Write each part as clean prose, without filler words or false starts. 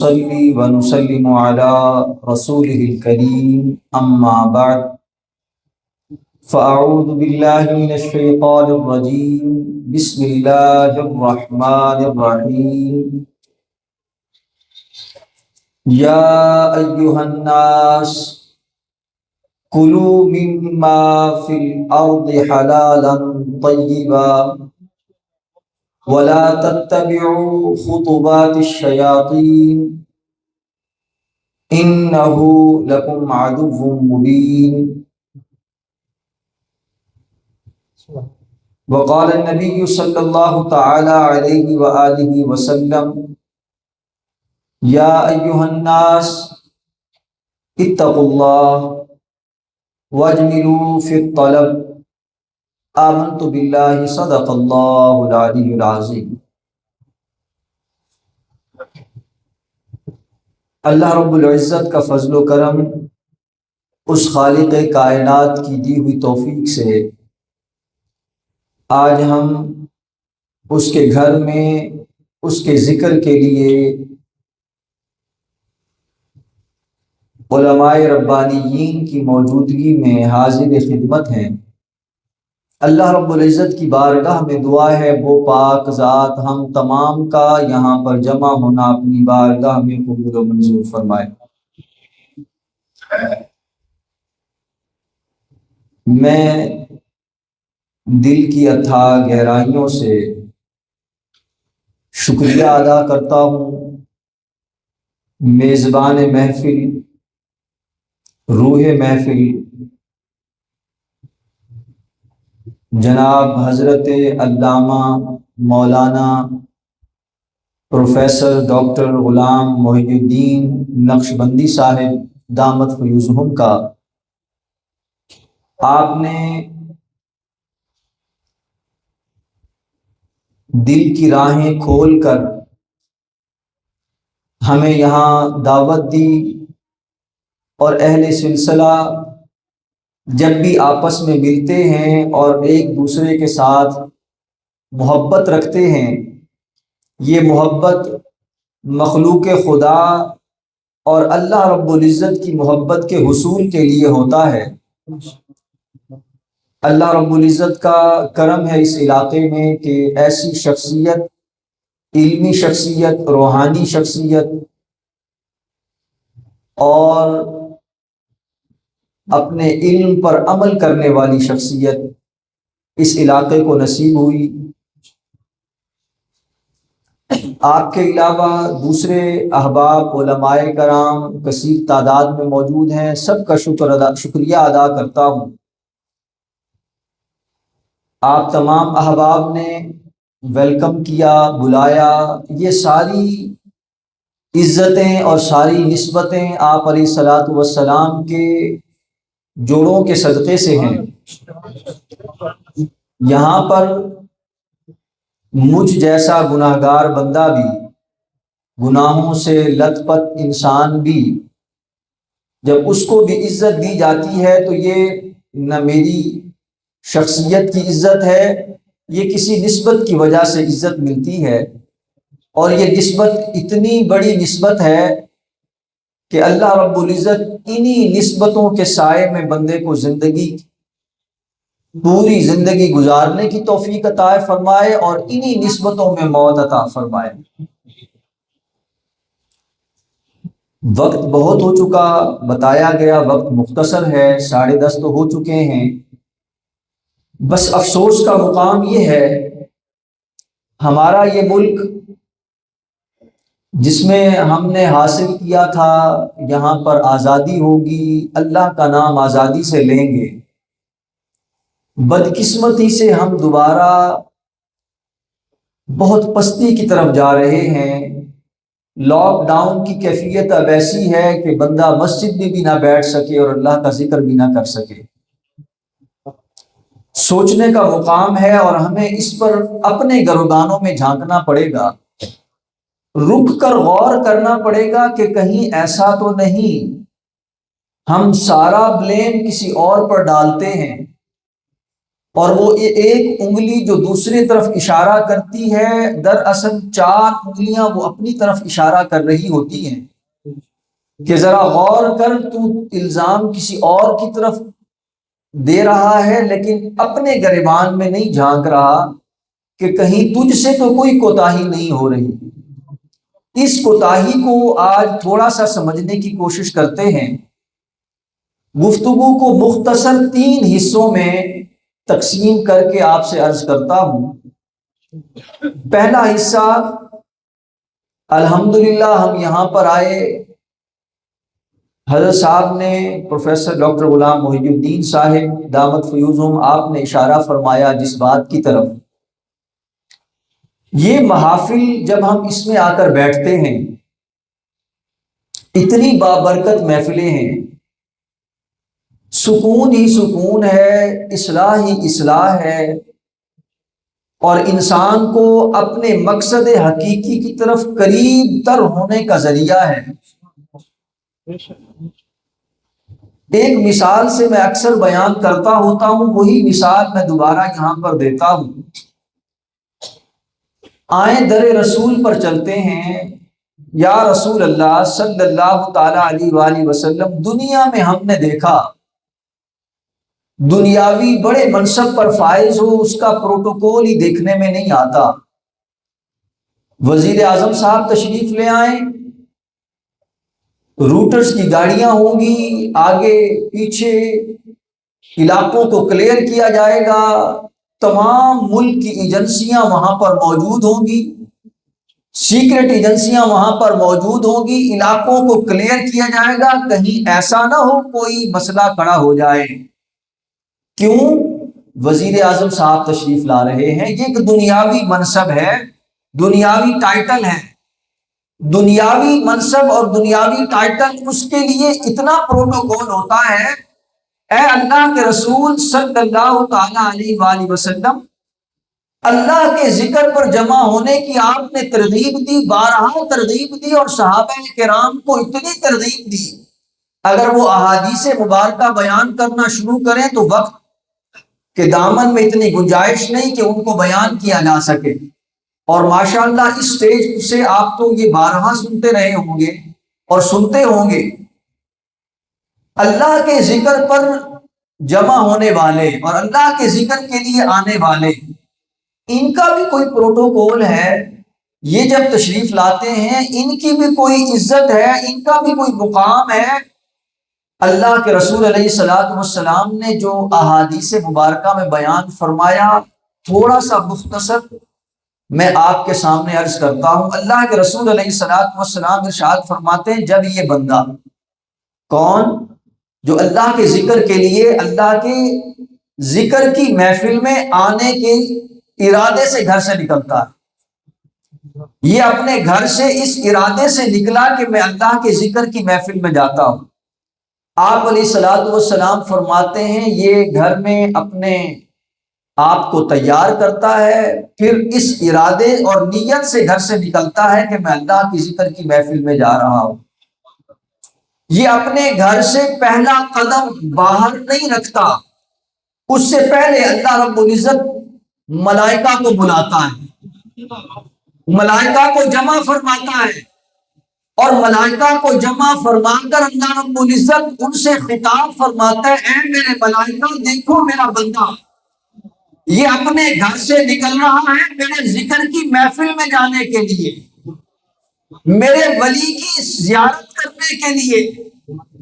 نصلي ونسلم على رسوله الكريم أما بعد فأعوذ بالله من الشيطان الرجيم بسم الله الرحمن الرحيم يا أيها الناس كلوا مما في الأرض حلالا طيبا ولا تتبعوا خطوات الشياطين إنه لكم عدو مبين وقال النبي صلى الله تعالى عليه وآله وسلم يا أيها الناس اتقوا الله واجملوا في الطلب آمنت بالله صدق الله العلي العظيم۔ اللہ رب العزت کا فضل و کرم، اس خالق کائنات کی دی ہوئی توفیق سے آج ہم اس کے گھر میں اس کے ذکر کے لیے علماء ربانیین کی موجودگی میں حاضر خدمت ہیں۔ اللہ رب العزت کی بارگاہ میں دعا ہے وہ پاک ذات ہم تمام کا یہاں پر جمع ہونا اپنی بارگاہ میں قبول و منظور فرمائے۔ میں دل کی اتھاہ گہرائیوں سے شکریہ ادا کرتا ہوں میزبان محفل، روح محفل جناب حضرت علامہ مولانا پروفیسر ڈاکٹر غلام محی الدین نقشبندی صاحب دامت فیوزہم کا۔ آپ نے دل کی راہیں کھول کر ہمیں یہاں دعوت دی، اور اہل سلسلہ جب بھی آپس میں ملتے ہیں اور ایک دوسرے کے ساتھ محبت رکھتے ہیں، یہ محبت مخلوق خدا اور اللہ رب العزت کی محبت کے حصول کے لیے ہوتا ہے۔ اللہ رب العزت کا کرم ہے اس علاقے میں کہ ایسی شخصیت، علمی شخصیت، روحانی شخصیت اور اپنے علم پر عمل کرنے والی شخصیت اس علاقے کو نصیب ہوئی۔ آپ کے علاوہ دوسرے احباب علماء کرام کثیر تعداد میں موجود ہیں، سب کا شکریہ ادا کرتا ہوں۔ آپ تمام احباب نے ویلکم کیا، بلایا، یہ ساری عزتیں اور ساری نسبتیں آپ علیہ الصلاۃ والسلام کے جوڑوں کے صدقے سے ہیں۔ یہاں پر مجھ جیسا گناہگار بندہ بھی، گناہوں سے لت پت انسان بھی، جب اس کو بھی عزت دی جاتی ہے تو یہ نہ میری شخصیت کی عزت ہے، یہ کسی نسبت کی وجہ سے عزت ملتی ہے، اور یہ نسبت اتنی بڑی نسبت ہے کہ اللہ رب العزت انہی نسبتوں کے سائے میں بندے کو پوری زندگی گزارنے کی توفیق عطا فرمائے اور انہی نسبتوں میں موت عطا فرمائے۔ وقت بہت ہو چکا، بتایا گیا وقت مختصر ہے، 10:30 تو ہو چکے ہیں۔ بس افسوس کا مقام یہ ہے، ہمارا یہ ملک جس میں ہم نے حاصل کیا تھا یہاں پر آزادی ہوگی، اللہ کا نام آزادی سے لیں گے، بدقسمتی سے ہم دوبارہ بہت پستی کی طرف جا رہے ہیں۔ لاک ڈاؤن کی کیفیت اب ایسی ہے کہ بندہ مسجد میں بھی نہ بیٹھ سکے اور اللہ کا ذکر بھی نہ کر سکے۔ سوچنے کا مقام ہے اور ہمیں اس پر اپنے گروگانوں میں جھانکنا پڑے گا، رک کر غور کرنا پڑے گا کہ کہیں ایسا تو نہیں ہم سارا بلیم کسی اور پر ڈالتے ہیں اور وہ ایک انگلی جو دوسری طرف اشارہ کرتی ہے، دراصل 4 انگلیاں وہ اپنی طرف اشارہ کر رہی ہوتی ہیں کہ ذرا غور کر، تو الزام کسی اور کی طرف دے رہا ہے لیکن اپنے گریبان میں نہیں جھانک رہا کہ کہیں تجھ سے تو کوئی کوتاہی نہیں ہو رہی۔ اس کوتاہی کو آج تھوڑا سا سمجھنے کی کوشش کرتے ہیں۔ گفتگو کو مختصر 3 حصوں میں تقسیم کر کے آپ سے عرض کرتا ہوں۔ پہلا حصہ، الحمدللہ ہم یہاں پر آئے، حضرت صاحب نے، پروفیسر ڈاکٹر غلام محی الدین صاحب دامت فیوزہم، آپ نے اشارہ فرمایا جس بات کی طرف، یہ محافل جب ہم اس میں آ کر بیٹھتے ہیں، اتنی بابرکت محفلیں ہیں، سکون ہی سکون ہے، اصلاح ہی اصلاح ہے، اور انسان کو اپنے مقصد حقیقی کی طرف قریب تر ہونے کا ذریعہ ہے۔ ایک مثال سے میں اکثر بیان کرتا ہوتا ہوں، وہی مثال میں دوبارہ یہاں پر دیتا ہوں۔ آئیں در رسول پر چلتے ہیں۔ یا رسول اللہ صلی اللہ تعالی علیہ وآلہ وسلم، دنیا میں ہم نے دیکھا دنیاوی بڑے منصب پر فائز ہو، اس کا پروٹوکول ہی دیکھنے میں نہیں آتا۔ وزیر اعظم صاحب تشریف لے آئیں، روٹرز کی گاڑیاں ہوں گی، آگے پیچھے علاقوں کو کلیئر کیا جائے گا، تمام ملک کی ایجنسیاں وہاں پر موجود ہوں گی، سیکرٹ ایجنسیاں وہاں پر موجود ہوں گی، علاقوں کو کلیئر کیا جائے گا، کہیں ایسا نہ ہو کوئی مسئلہ کھڑا ہو جائے۔ کیوں؟ وزیر اعظم صاحب تشریف لا رہے ہیں، یہ ایک دنیاوی منصب ہے، دنیاوی ٹائٹل ہے، دنیاوی منصب اور دنیاوی ٹائٹل، اس کے لیے اتنا پروٹوکول ہوتا ہے۔ اے اللہ کے رسول صلی اللہ تعالی علیہ وآلہ وسلم، اللہ کے ذکر پر جمع ہونے کی آپ نے ترغیب دی، بارہا ترغیب دی، اور صحابہ کرام کو اتنی ترغیب دی، اگر وہ احادیث مبارکہ بیان کرنا شروع کریں تو وقت کے دامن میں اتنی گنجائش نہیں کہ ان کو بیان کیا جا سکے۔ اور ماشاءاللہ اس سٹیج سے آپ تو یہ بارہا سنتے رہے ہوں گے اور سنتے ہوں گے، اللہ کے ذکر پر جمع ہونے والے اور اللہ کے ذکر کے لیے آنے والے، ان کا بھی کوئی پروٹوکول ہے۔ یہ جب تشریف لاتے ہیں، ان کی بھی کوئی عزت ہے، ان کا بھی کوئی مقام ہے۔ اللہ کے رسول علیہ الصلوۃ والسلام نے جو احادیث مبارکہ میں بیان فرمایا، تھوڑا سا مختصر میں آپ کے سامنے عرض کرتا ہوں۔ اللہ کے رسول علیہ الصلوۃ والسلام ارشاد فرماتے ہیں، جب یہ بندہ، کون؟ جو اللہ کے ذکر کے لیے، اللہ کے ذکر کی محفل میں آنے کے ارادے سے گھر سے نکلتا ہے، یہ اپنے گھر سے اس ارادے سے نکلا کہ میں اللہ کے ذکر کی محفل میں جاتا ہوں، آپ علیہ الصلوۃ والسلام فرماتے ہیں یہ گھر میں اپنے آپ کو تیار کرتا ہے، پھر اس ارادے اور نیت سے گھر سے نکلتا ہے کہ میں اللہ کی ذکر کی محفل میں جا رہا ہوں۔ یہ اپنے گھر سے پہلا قدم باہر نہیں رکھتا، اس سے پہلے اللہ رب العزت ملائکہ کو بلاتا ہے، ملائکہ کو جمع فرماتا ہے، اور ملائکہ کو جمع فرما کر اللہ رب العزت ان سے خطاب فرماتا ہے، اے میرے ملائکہ، دیکھو میرا بندہ یہ اپنے گھر سے نکل رہا ہے میرے ذکر کی محفل میں جانے کے لیے، میرے ولی کی زیارت کرنے کے لیے،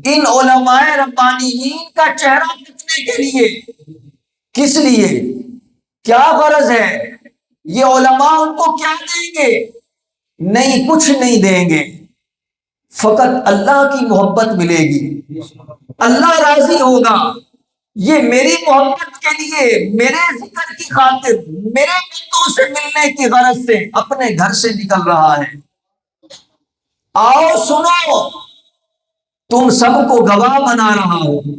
ان علماء ربانیین کا چہرہ دیکھنے کے لیے۔ کس لیے؟ کیا غرض ہے؟ یہ علماء ان کو کیا دیں گے؟ نہیں، کچھ نہیں دیں گے، فقط اللہ کی محبت ملے گی، اللہ راضی ہوگا۔ یہ میری محبت کے لیے، میرے ذکر کی خاطر، میرے بندوں سے ملنے کی غرض سے اپنے گھر سے نکل رہا ہے۔ آؤ سنو، تم سب کو گواہ بنا رہا ہوں،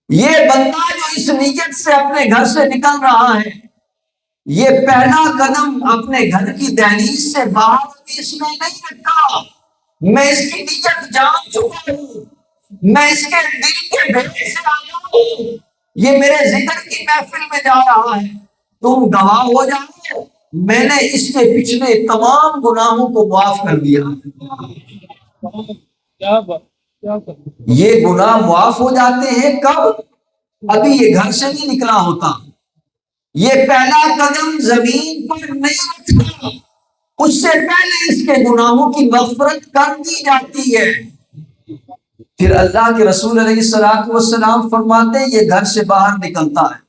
یہ بندہ جو اس نیت سے اپنے گھر سے نکل رہا ہے، یہ پہلا قدم اپنے گھر کی دہلیز سے باہر اس نے نہیں رکھا، میں اس کی نیت جان چکا ہوں، میں اس کے دل کے بھید سے آیا ہوں، یہ میرے ذکر کی محفل میں جا رہا ہے، تم گواہ ہو جاؤ میں نے اس کے پچھلے تمام گناہوں کو معاف کر دیا۔ یہ گناہ معاف ہو جاتے ہیں کب؟ ابھی یہ گھر سے نہیں نکلا ہوتا، یہ پہلا قدم زمین پر نہیں رکھتا، اس سے پہلے اس کے گناہوں کی مغفرت کر دی جاتی ہے۔ پھر اللہ کے رسول علیہ الصلوۃ والسلام فرماتے ہیں یہ گھر سے باہر نکلتا ہے،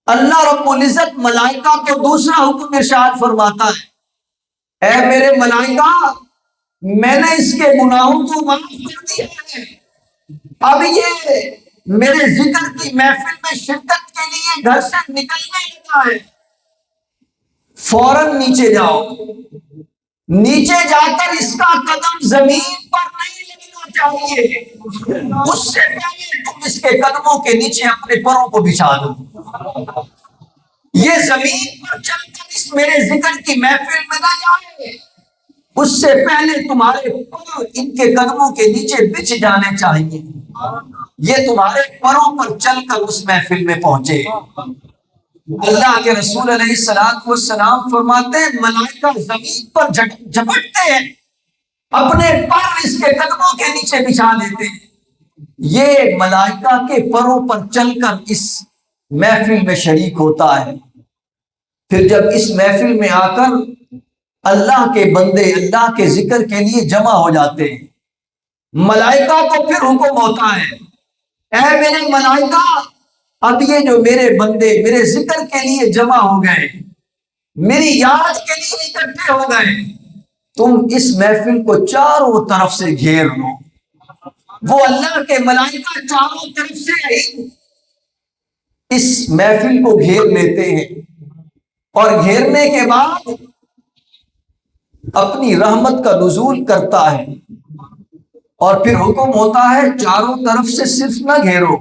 اللہ رب العزت ملائکہ کو دوسرا حکم ارشاد فرماتا ہے، اے میرے ملائکہ میں نے اس کے گناہوں کو معاف کر دیا ہے، اب یہ میرے ذکر کی محفل میں شرکت کے لیے گھر سے نکلنے لگا ہے، فوراً نیچے جاؤ، نیچے جا کر اس کا قدم زمین پر نہیں لگنا چاہیے، اس سے پہلے تم اس کے قدموں کے نیچے اپنے پروں کو بچھا دو۔ یہ زمین پر چل کر اس میرے ذکر کی محفل میں نہ جائے، اس سے پہلے تمہارے پر ان کے قدموں کے نیچے بچھ جانے چاہیے، یہ تمہارے پروں پر چل کر اس محفل میں پہنچے۔ اللہ کے رسول علیہ الصلوۃ والسلام فرماتے ہیں ملائکہ زمین پر جھپٹتے ہیں، اپنے پر اس کے قدموں کے نیچے بچھا دیتے ہیں، یہ ملائکہ کے پروں پر چل کر اس محفل میں شریک ہوتا ہے۔ پھر جب اس محفل میں آ کر اللہ کے بندے اللہ کے ذکر کے لیے جمع ہو جاتے ہیں، ملائکہ کو پھر حکم ہوتا ہے، اے میرے ملائکہ اب یہ جو میرے بندے میرے ذکر کے لیے جمع ہو گئے، میری یاد کے لیے اکٹھے ہو گئے، تم اس محفل کو چاروں طرف سے گھیر لو۔ وہ اللہ کے ملائکہ چاروں طرف سے اس محفل کو گھیر لیتے ہیں، اور گھیرنے کے بعد اپنی رحمت کا نزول کرتا ہے، اور پھر حکم ہوتا ہے چاروں طرف سے صرف نہ گھیرو،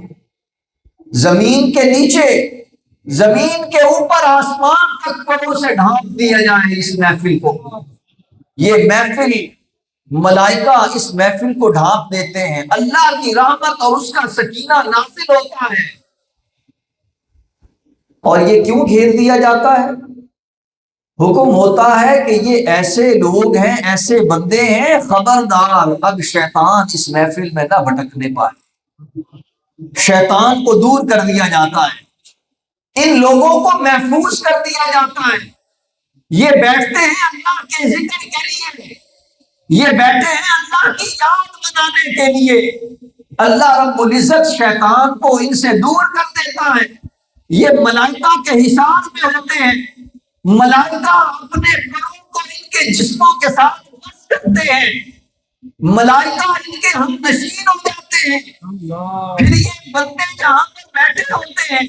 زمین کے نیچے زمین کے اوپر آسمان تک پروں سے ڈھانپ دیا جائے اس محفل کو۔ یہ محفل ملائکہ اس محفل کو ڈھانپ دیتے ہیں، اللہ کی رحمت اور اس کا سکینہ نازل ہوتا ہے۔ اور یہ کیوں گھیر دیا جاتا ہے؟ حکم ہوتا ہے کہ یہ ایسے لوگ ہیں، ایسے بندے ہیں، خبردار اب شیطان اس محفل میں نہ بھٹکنے پائے، شیطان کو دور کر دیا جاتا ہے، ان لوگوں کو محفوظ کر دیا جاتا ہے۔ یہ بیٹھتے ہیں اللہ کے ذکر کے لیے، یہ بیٹھے ہیں اللہ کی یاد منانے کے لیے، اللہ رب العزت شیطان کو ان سے دور کر دیتا ہے۔ یہ ملائکہ کے حصار میں ہوتے ہیں، ملائکہ اپنے پروں کو ان کے جسموں کے ساتھ بس کرتے ہیں، ملائکہ ان کے ہم نشین ہو جاتے ہیں، پھر یہ بندے جہاں پر بیٹھے ہوتے ہیں،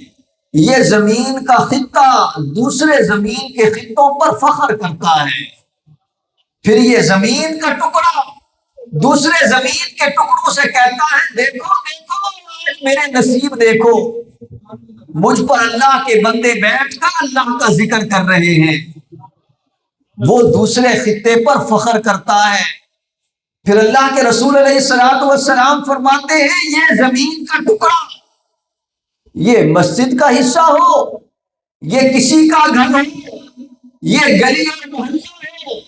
یہ زمین کا خطہ دوسرے زمین کے خطوں پر فخر کرتا ہے، پھر یہ زمین کا ٹکڑا دوسرے زمین کے ٹکڑوں سے کہتا ہے دیکھو دیکھو آج میرے نصیب دیکھو، مجھ پر اللہ کے بندے بیٹھ کر اللہ کا ذکر کر رہے ہیں۔ وہ دوسرے خطے پر فخر کرتا ہے۔ پھر اللہ کے رسول علیہ الصلوۃ والسلام فرماتے ہیں یہ زمین کا ٹکڑا، یہ مسجد کا حصہ ہو، یہ کسی کا گھر ہو، یہ گلی اور محلہ ہو،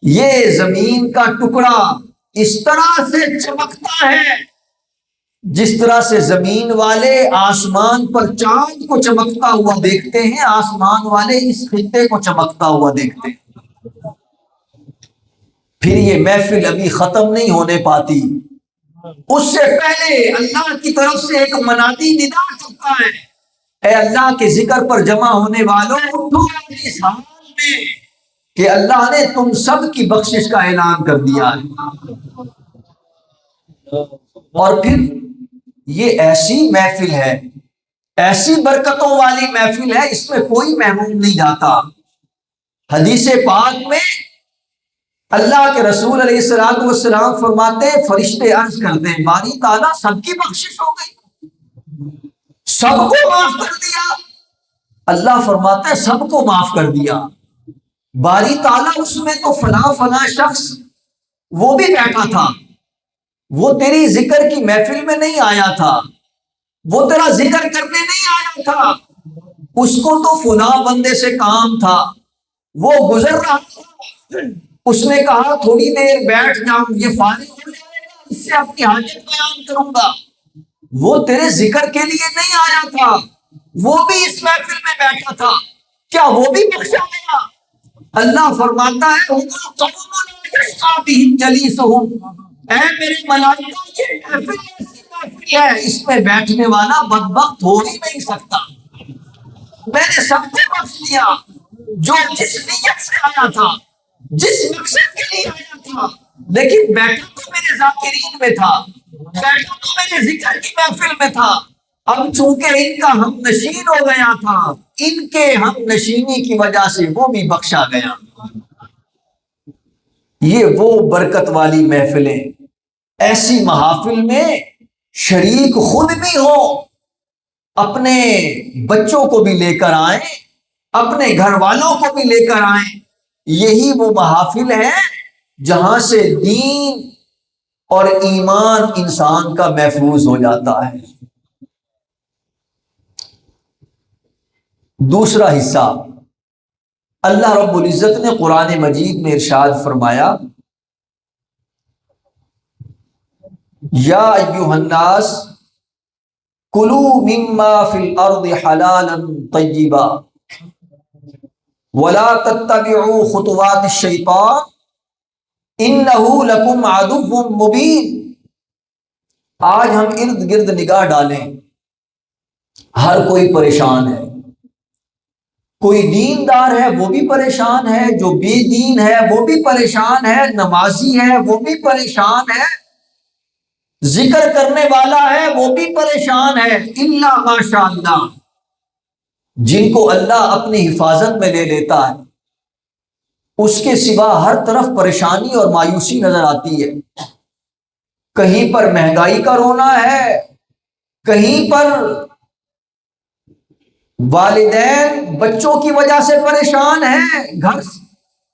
یہ زمین کا ٹکڑا اس طرح سے چمکتا ہے جس طرح سے زمین والے آسمان پر چاند کو چمکتا ہوا دیکھتے ہیں، آسمان والے اس خطے کو چمکتا ہوا دیکھتے ہیں۔ پھر یہ محفل ابھی ختم نہیں ہونے پاتی، اس سے پہلے اللہ کی طرف سے ایک منادی ندا کرتا ہے، اے اللہ کے ذکر پر جمع ہونے والوں اٹھو اس حال میں کہ اللہ نے تم سب کی بخشش کا اعلان کر دیا ہے۔ اور پھر یہ ایسی محفل ہے، ایسی برکتوں والی محفل ہے، اس میں کوئی محروم نہیں جاتا۔ حدیث پاک میں اللہ کے رسول علیہ الصلوۃ والسلام فرماتے ہیں فرشتے عرض کرتے ہیں باری تعالیٰ سب کی بخشش ہو گئی، سب کو معاف کر دیا؟ اللہ فرماتا ہے سب کو معاف کر دیا۔ باری تعالیٰ اس میں تو فلاں فلاں شخص وہ بھی بیٹھا تھا، وہ تیری ذکر کی محفل میں نہیں آیا تھا، وہ تیرا ذکر کرنے نہیں آیا تھا، اس کو تو فلاں بندے سے کام تھا، وہ گزر رہا تھا، اس نے کہا تھوڑی دیر بیٹھ جاؤں، یہ فارغ ہو جائے گا، اس سے اپنی حاجت بیان کروں گا۔ وہ تیرے ذکر کے لیے نہیں آیا تھا، وہ بھی اس محفل میں بیٹھا تھا، کیا وہ بھی بخشا گیا؟ اللہ فرماتا ہے اے میرے ملائکہ، یہ محفل ایسی محفل ہے، اس میں بیٹھنے والا بدبخت ہو ہی نہیں سکتا۔ میں نے سب کو بخش دیا جو جس نیت سے آیا تھا، جس مقصد کے لیے آیا تھا، لیکن بیٹھا تو میرے ذاکرین میں تھا، بیٹھا تو میرے ذکر کی محفل میں تھا۔ اب چونکہ ان کا ہم نشین ہو گیا تھا، ان کے ہم نشینی کی وجہ سے وہ بھی بخشا گیا۔ یہ وہ برکت والی محفلیں، ایسی محافل میں شریک خود بھی ہو، اپنے بچوں کو بھی لے کر آئیں، اپنے گھر والوں کو بھی لے کر آئیں۔ یہی وہ محافل ہے جہاں سے دین اور ایمان انسان کا محفوظ ہو جاتا ہے۔ دوسرا حصہ، اللہ رب العزت نے قرآن مجید میں ارشاد فرمایا، یا ایھا الناس کلوا مما فی الارض حلالا طیبا ولا تتبعوا خطوات الشیطان انہ لکم عدو مبین۔ آج ہم ارد گرد نگاہ ڈالیں، ہر کوئی پریشان ہے، کوئی دیندار ہے وہ بھی پریشان ہے، جو بے دین ہے وہ بھی پریشان ہے، نمازی ہے وہ بھی پریشان ہے، ذکر کرنے والا ہے وہ بھی پریشان ہے، الا ماشاء اللہ، جن کو اللہ اپنی حفاظت میں لے لیتا ہے، اس کے سوا ہر طرف پریشانی اور مایوسی نظر آتی ہے۔ کہیں پر مہنگائی کا رونا ہے، کہیں پر والدین بچوں کی وجہ سے پریشان ہیں،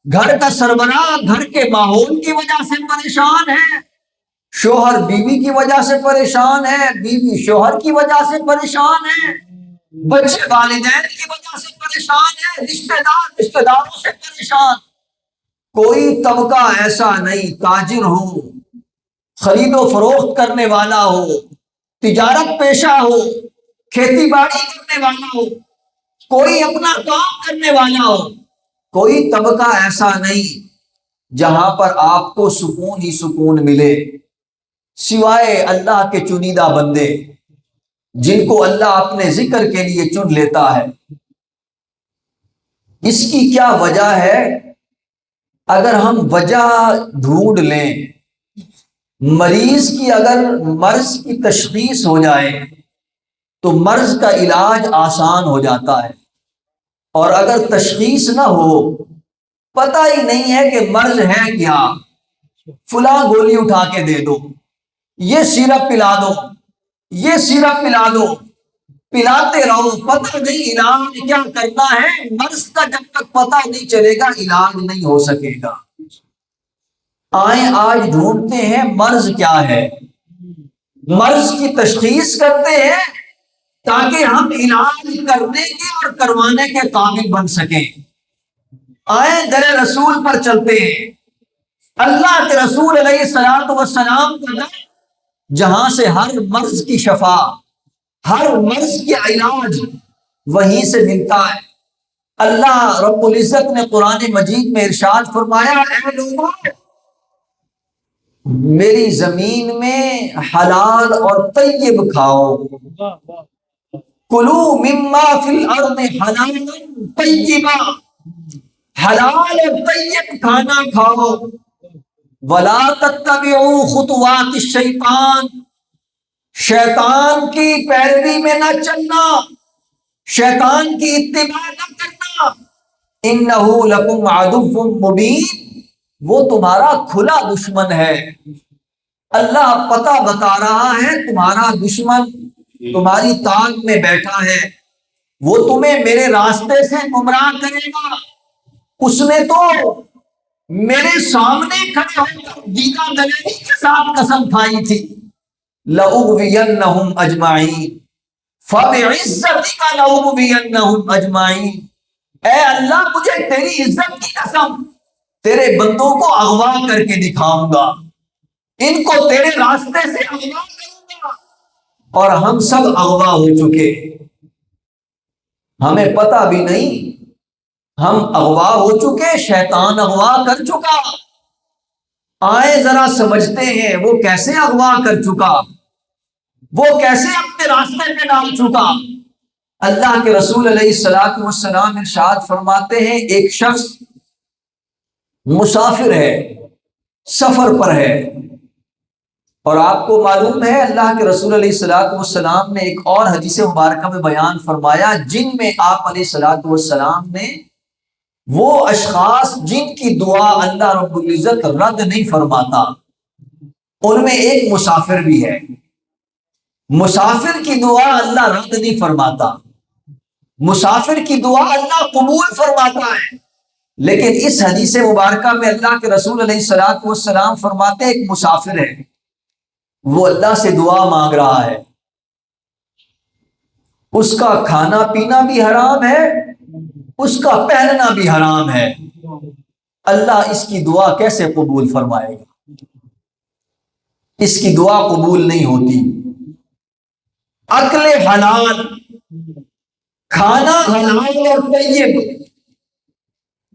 گھر کا سربراہ گھر کے ماحول کی وجہ سے پریشان ہے، شوہر بیوی کی وجہ سے پریشان ہے، بیوی شوہر کی وجہ سے پریشان ہے، بچے والدین کی وجہ سے پریشان ہے، رشتہ داروں سے پریشان۔ کوئی طبقہ ایسا نہیں، تاجر ہو، خرید و فروخت کرنے والا ہو، تجارت پیشہ ہو، کھیتی باڑی کرنے والا ہو، کوئی اپنا کام کرنے والا ہو، کوئی طبقہ ایسا نہیں جہاں پر آپ کو سکون ہی سکون ملے، سوائے اللہ کے چنیدہ بندے جن کو اللہ اپنے ذکر کے لیے چن لیتا ہے۔ اس کی کیا وجہ ہے؟ اگر ہم وجہ ڈھونڈ لیں، مریض کی اگر مرض کی تشخیص ہو جائے تو مرض کا علاج آسان ہو جاتا ہے، اور اگر تشخیص نہ ہو، پتہ ہی نہیں ہے کہ مرض ہے کیا، فلاں گولی اٹھا کے دے دو، یہ سیرپ پلا دو، یہ سیرپ پلا دو، پلاتے رہو، پتہ نہیں علاج کیا کرنا ہے۔ مرض کا جب تک پتہ نہیں چلے گا علاج نہیں ہو سکے گا۔ آئیں آج ڈھونڈتے ہیں مرض کیا ہے، مرض کی تشخیص کرتے ہیں تاکہ ہم علاج کرنے کے اور کروانے کے قابل بن سکیں۔ آئیں در رسول پر چلتے ہیں، اللہ کے رسول علیہ الصلوۃ والسلام کا در، جہاں سے ہر مرض کی شفا، ہر مرض کی علاج وہیں سے ملتا ہے۔ اللہ رب العزت نے قرآن مجید میں ارشاد فرمایا، اے لوگوں، میری زمین میں حلال اور طیب کھاؤ، کلو مما فی الارض حلالا طیبا، حلال اور طیب کھانا کھاؤ، ولا تتبعوا خطوات الشیطان، شیطان کی پیروی میں نہ چلنا، شیطان کی اتباع نہ کرنا، انہ لکم عدو مبین، وہ تمہارا کھلا دشمن ہے۔ اللہ پتہ بتا رہا ہے تمہارا دشمن تمہاری تانگ میں بیٹھا ہے، وہ تمہیں میرے راستے سے گمراہ کرے گا۔ اس نے تو میرے سامنے کھڑے ہو کر دیدہ دلیری کے ساتھ قسم کھائی تھی، لَأُغْوِيَنَّهُمْ أَجْمَعِينَ، فَبِعِزَّتِكَ لَأُغْوِيَنَّهُمْ أَجْمَعِينَ، اے اللہ مجھے تیری عزت کی قسم تیرے بندوں کو اغوا کر کے دکھاؤں گا، ان کو تیرے راستے سے اغوا کروں گا۔ اور ہم سب اغوا ہو چکے، ہمیں پتہ بھی نہیں، ہم اغوا ہو چکے، شیطان اغوا کر چکا۔ آئے ذرا سمجھتے ہیں وہ کیسے اغوا کر چکا، وہ کیسے اپنے راستے پہ ڈال چکا۔ اللہ کے رسول علیہ الصلوۃ والسلام ارشاد فرماتے ہیں، ایک شخص مسافر ہے، سفر پر ہے، اور آپ کو معلوم ہے اللہ کے رسول علیہ الصلوۃ والسلام نے ایک اور حدیث مبارکہ میں بیان فرمایا، جن میں آپ علیہ الصلوۃ والسلام نے وہ اشخاص جن کی دعا اللہ رب العزت رد نہیں فرماتا، ان میں ایک مسافر بھی ہے۔ مسافر کی دعا اللہ رد نہیں فرماتا، مسافر کی دعا اللہ قبول فرماتا ہے۔ لیکن اس حدیث مبارکہ میں اللہ کے رسول علیہ الصلوۃ والسلام فرماتے ہیں، ایک مسافر ہے، وہ اللہ سے دعا مانگ رہا ہے، اس کا کھانا پینا بھی حرام ہے، اس کا پہننا بھی حرام ہے، اللہ اس کی دعا کیسے قبول فرمائے گا؟ اس کی دعا قبول نہیں ہوتی۔ اکل حلال، کھانا حلال اور طیب،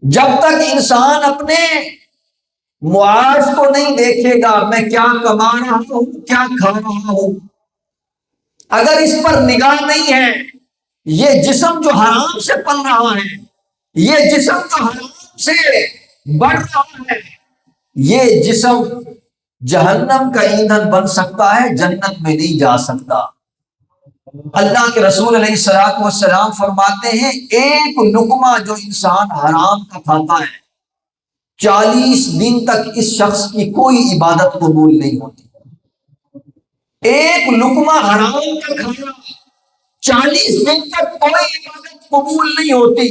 جب تک انسان اپنے معاش کو نہیں دیکھے گا، میں کیا کما رہا ہوں، کیا کھا رہا ہوں، اگر اس پر نگاہ نہیں ہے، یہ جسم جو حرام سے پل رہا ہے، یہ جسم جو حرام سے بڑھ رہا ہے، یہ جسم جہنم کا ایندھن بن سکتا ہے، جنت میں نہیں جا سکتا۔ اللہ کے رسول علیہ الصلوۃ والسلام فرماتے ہیں، ایک لقمہ جو انسان حرام کا کھاتا ہے، 40 دن تک اس شخص کی کوئی عبادت قبول نہیں ہوتی۔ ایک لقمہ حرام کا کھانا، 40 دن تک کوئی عبادت قبول نہیں ہوتی۔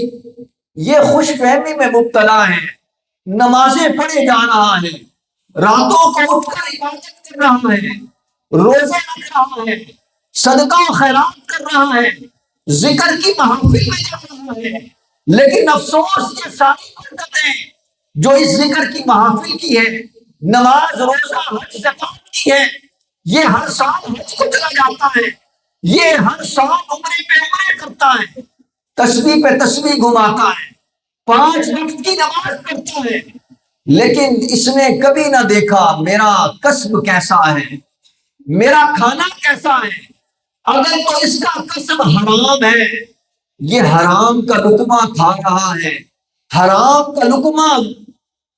یہ خوش فہمی میں مبتلا ہے، نمازیں پڑھے جا رہا ہے، راتوں کو اٹھ کر عبادت کر رہا ہے، روزے رکھ رہا ہے، صدقہ و خیرات کر رہا ہے، ذکر کی محافل میں جا رہا ہے، لیکن افسوس یہ ساری برکتیں جو اس ذکر کی محافل کی ہے، نماز روزہ حج زکات کی ہے، یہ ہر سال حج کو چلا جاتا ہے، یہ ہر سال عمرے پہ عمرے کرتا ہے، تسبیح پہ تسبیح گھماتا ہے، 5 وقت کی نماز پڑھتا ہے، لیکن اس نے کبھی نہ دیکھا میرا کسب کیسا ہے، میرا کھانا کیسا ہے۔ اگر تو اس کا کسب حرام ہے، یہ حرام کا لقمہ کھا رہا ہے، حرام کا لقمہ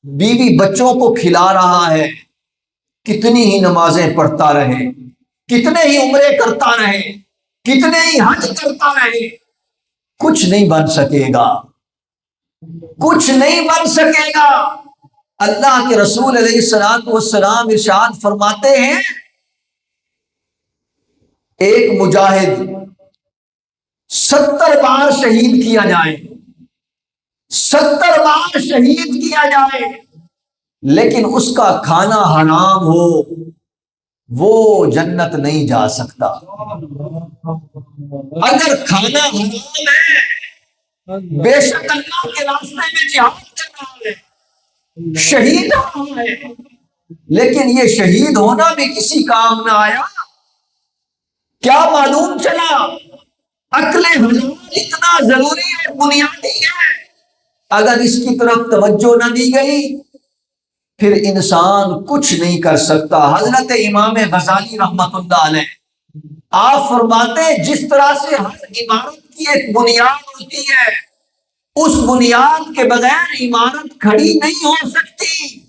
بیوی بچوں کو کھلا رہا ہے، کتنی ہی نمازیں پڑھتا رہے، کتنے ہی عمرے کرتا رہے، کتنے ہی حج کرتا رہے، کچھ نہیں بن سکے گا، کچھ نہیں بن سکے گا۔ اللہ کے رسول علیہ الصلوۃ والسلام ارشاد فرماتے ہیں، ایک مجاہد 70 بار شہید کیا جائے، 70 بار شہید کیا جائے، لیکن اس کا کھانا حرام ہو، وہ جنت نہیں جا سکتا۔ اگر کھانا حرام ہے، بے شک اللہ کے راستے میں جہاد کر رہا ہے، شہید ہو رہا ہے، لیکن یہ شہید ہونا بھی کسی کام نہ آیا۔ کیا معلوم چلا؟ عقل حلال اتنا ضروری اور بنیادی ہے، اگر اس کی طرف توجہ نہ دی گئی پھر انسان کچھ نہیں کر سکتا۔ حضرت امام غزالی رحمت اللہ علیہ آپ فرماتے ہیں، جس طرح سے ہر عمارت کی ایک بنیاد ہوتی ہے، اس بنیاد کے بغیر عمارت کھڑی نہیں ہو سکتی۔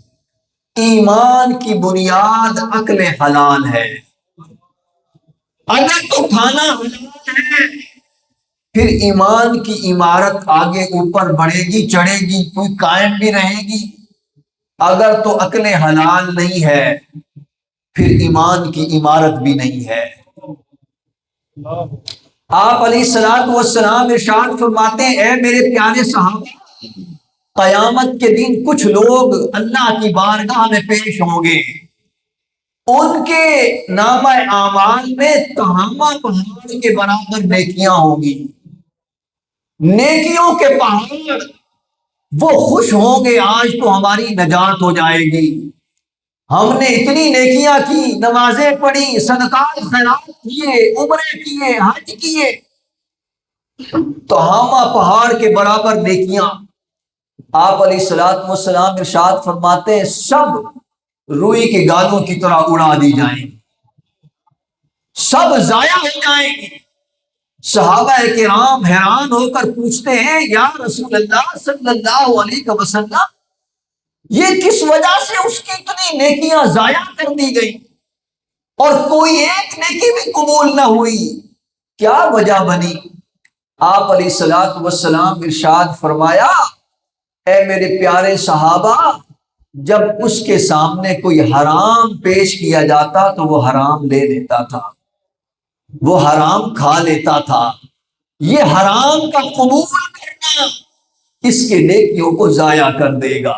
ایمان کی بنیاد عقل حلال ہے۔ اگر تو کھانا حلال ہے، پھر ایمان کی عمارت آگے اوپر بڑھے گی، چڑھے گی، کوئی قائم بھی رہے گی۔ اگر تو عقل حلال نہیں ہے، پھر ایمان کی عمارت بھی نہیں ہے۔ آپ علیہ الصلوۃ والسلام ارشاد فرماتے ہیں، اے میرے پیارے صحابہ، قیامت کے دن کچھ لوگ اللہ کی بارگاہ میں پیش ہوں گے، ان کے نامہ اعمال میں تہامہ پہاڑ کے برابر نیکیاں ہوں گی، نیکیوں کے پہاڑ، وہ خوش ہوں گے آج تو ہماری نجات ہو جائے گی، ہم نے اتنی نیکیاں کی، نمازیں پڑھی، صدقات خیرات کیے، عمرے کیے، حج کیے، تہامہ پہاڑ کے برابر نیکیاں۔ آپ علیہ الصلوۃ والسلام ارشاد فرماتے ہیں سب روئی کے گالوں کی طرح اڑا دی جائیں گی، سب ضائع ہو جائیں گی۔ صحابہ کرام حیران ہو کر پوچھتے ہیں یا رسول اللہ صلی اللہ علیہ وسلم، یہ کس وجہ سے اس کی اتنی نیکیاں ضائع کر دی گئی اور کوئی ایک نیکی بھی قبول نہ ہوئی، کیا وجہ بنی؟ آپ علیہ الصلوۃ والسلام ارشاد فرمایا، اے میرے پیارے صحابہ، جب اس کے سامنے کوئی حرام پیش کیا جاتا تو وہ حرام لے لیتا تھا، وہ حرام کھا لیتا تھا۔ یہ حرام کا قبول کرنا اس کے نیکیوں کو ضائع کر دے گا۔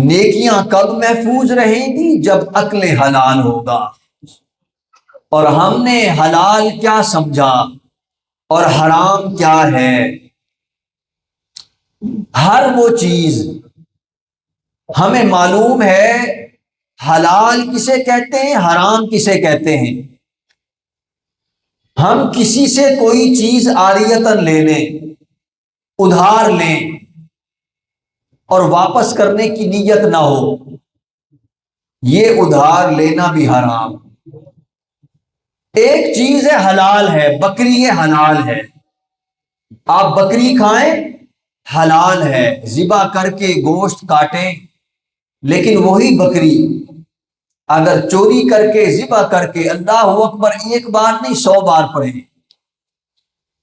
نیکیاں کب محفوظ رہیں گی؟ جب عقل حلال ہوگا، اور ہم نے حلال کیا سمجھا اور حرام کیا ہے۔ ہر وہ چیز ہمیں معلوم ہے حلال کسے کہتے ہیں، حرام کسے کہتے ہیں۔ ہم کسی سے کوئی چیز عاریتاً لے لیں، ادھار لیں اور واپس کرنے کی نیت نہ ہو، یہ ادھار لینا بھی حرام۔ ایک چیز ہے حلال ہے، بکری ہے حلال ہے، آپ بکری کھائیں حلال ہے، ذبح کر کے گوشت کاٹیں، لیکن وہی بکری اگر چوری کر کے ذبح کر کے اللہ اکبر ایک بار نہیں 100 بار پڑھیں،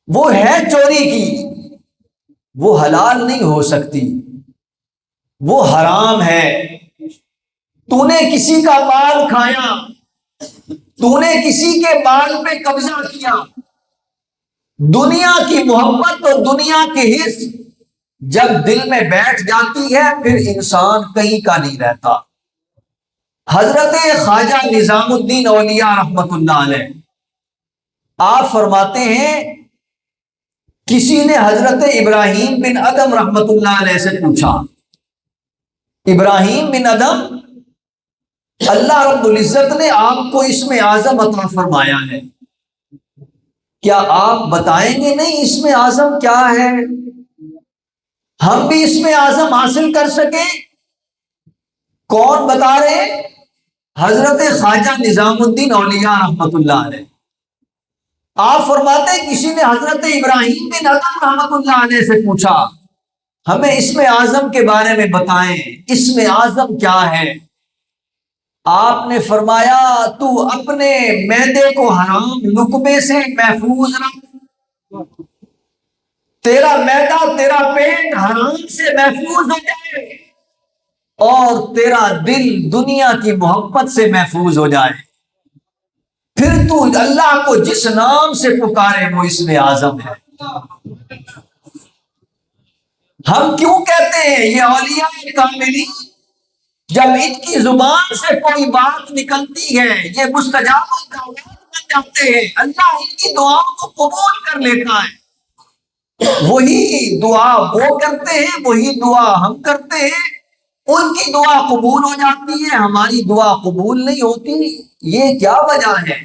وہ ہے چوری کی، وہ حلال نہیں ہو سکتی، وہ حرام ہے۔ تو نے کسی کا مال کھایا، تو نے کسی کے مال پہ قبضہ کیا، دنیا کی محبت اور دنیا کے حرص جب دل میں بیٹھ جاتی ہے پھر انسان کہیں کا نہیں رہتا۔ حضرت خواجہ نظام الدین اولیاء رحمت اللہ علیہ آپ فرماتے ہیں کسی نے حضرت ابراہیم بن ادم رحمت اللہ علیہ سے پوچھا، ابراہیم بن ادم، اللہ رب العزت نے آپ کو اسم اعظم عطا فرمایا ہے، کیا آپ بتائیں گے نہیں اسم اعظم کیا ہے، ہم بھی اسم اعظم حاصل کر سکیں؟ کون بتا رہے؟ حضرت خواجہ نظام الدین اولیاء رحمت اللہ علیہ۔ آپ فرماتے ہیں کسی نے حضرت ابراہیم بن ادم رحمت اللہ علیہ سے پوچھا ہمیں اسم اعظم کے بارے میں بتائیں، اسم اعظم کیا ہے؟ آپ نے فرمایا تو اپنے معدے کو حرام لقمے سے محفوظ رکھ، تیرا معدہ تیرا پیٹ حرام سے محفوظ ہو جائے اور تیرا دل دنیا کی محبت سے محفوظ ہو جائے، پھر تو اللہ کو جس نام سے پکارے وہ اسم اعظم ہے۔ ہم کیوں کہتے ہیں یہ اولیاء کاملین جب ان کی زبان سے کوئی بات نکلتی ہے یہ مستجاب الدعوات بن جاتے ہیں، اللہ ان کی دعاؤں کو قبول کر لیتا ہے۔ وہی دعا وہ کرتے ہیں، وہی دعا ہم کرتے ہیں، ان کی دعا قبول ہو جاتی ہے، ہماری دعا قبول نہیں ہوتی۔ یہ کیا وجہ ہے؟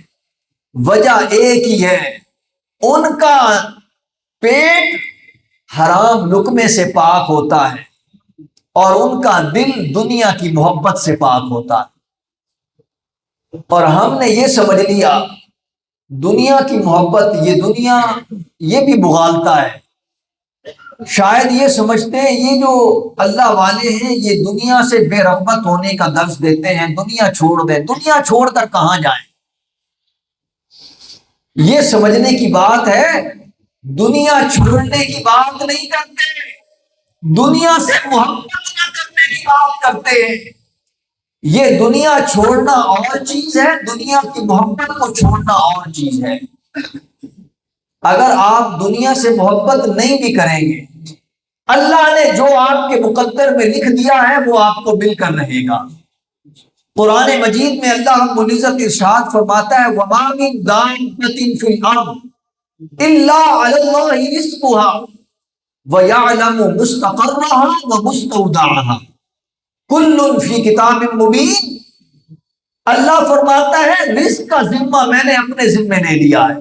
وجہ ایک ہی ہے، ان کا پیٹ حرام لقمے سے پاک ہوتا ہے اور ان کا دل دنیا کی محبت سے پاک ہوتا ہے، اور ہم نے یہ سمجھ لیا دنیا کی محبت، یہ دنیا یہ بھی بغالتا ہے۔ شاید یہ سمجھتے ہیں یہ جو اللہ والے ہیں یہ دنیا سے بے رغبت ہونے کا درس دیتے ہیں، دنیا چھوڑ دیں، دنیا چھوڑ کر کہاں جائیں؟ یہ سمجھنے کی بات ہے، دنیا چھوڑنے کی بات نہیں کرتے، دنیا سے محبت نہ کرنے کی بات کرتے ہیں۔ یہ دنیا چھوڑنا اور چیز ہے، دنیا کی محبت کو چھوڑنا اور چیز ہے۔ اگر آپ دنیا سے محبت نہیں بھی کریں گے، اللہ نے جو آپ کے مقدر میں لکھ دیا ہے وہ آپ کو مل کر رہے گا۔ قرآن مجید میں اللہ رب العزت ارشاد فرماتا ہے وَمَا مِن دَابَّةٍ فِي الْأَرْضِ إِلَّا عَلَى اللَّهِ رِزْقُهَا وَيَعْلَمُ مُسْتَقَرَّهَا وَمُسْتَوْدَعَهَا كُلٌّ فِي كِتَابٍ مُبِينٍ۔ اللہ فرماتا ہے رزق کا ذمہ میں نے اپنے ذمے لے لیا ہے۔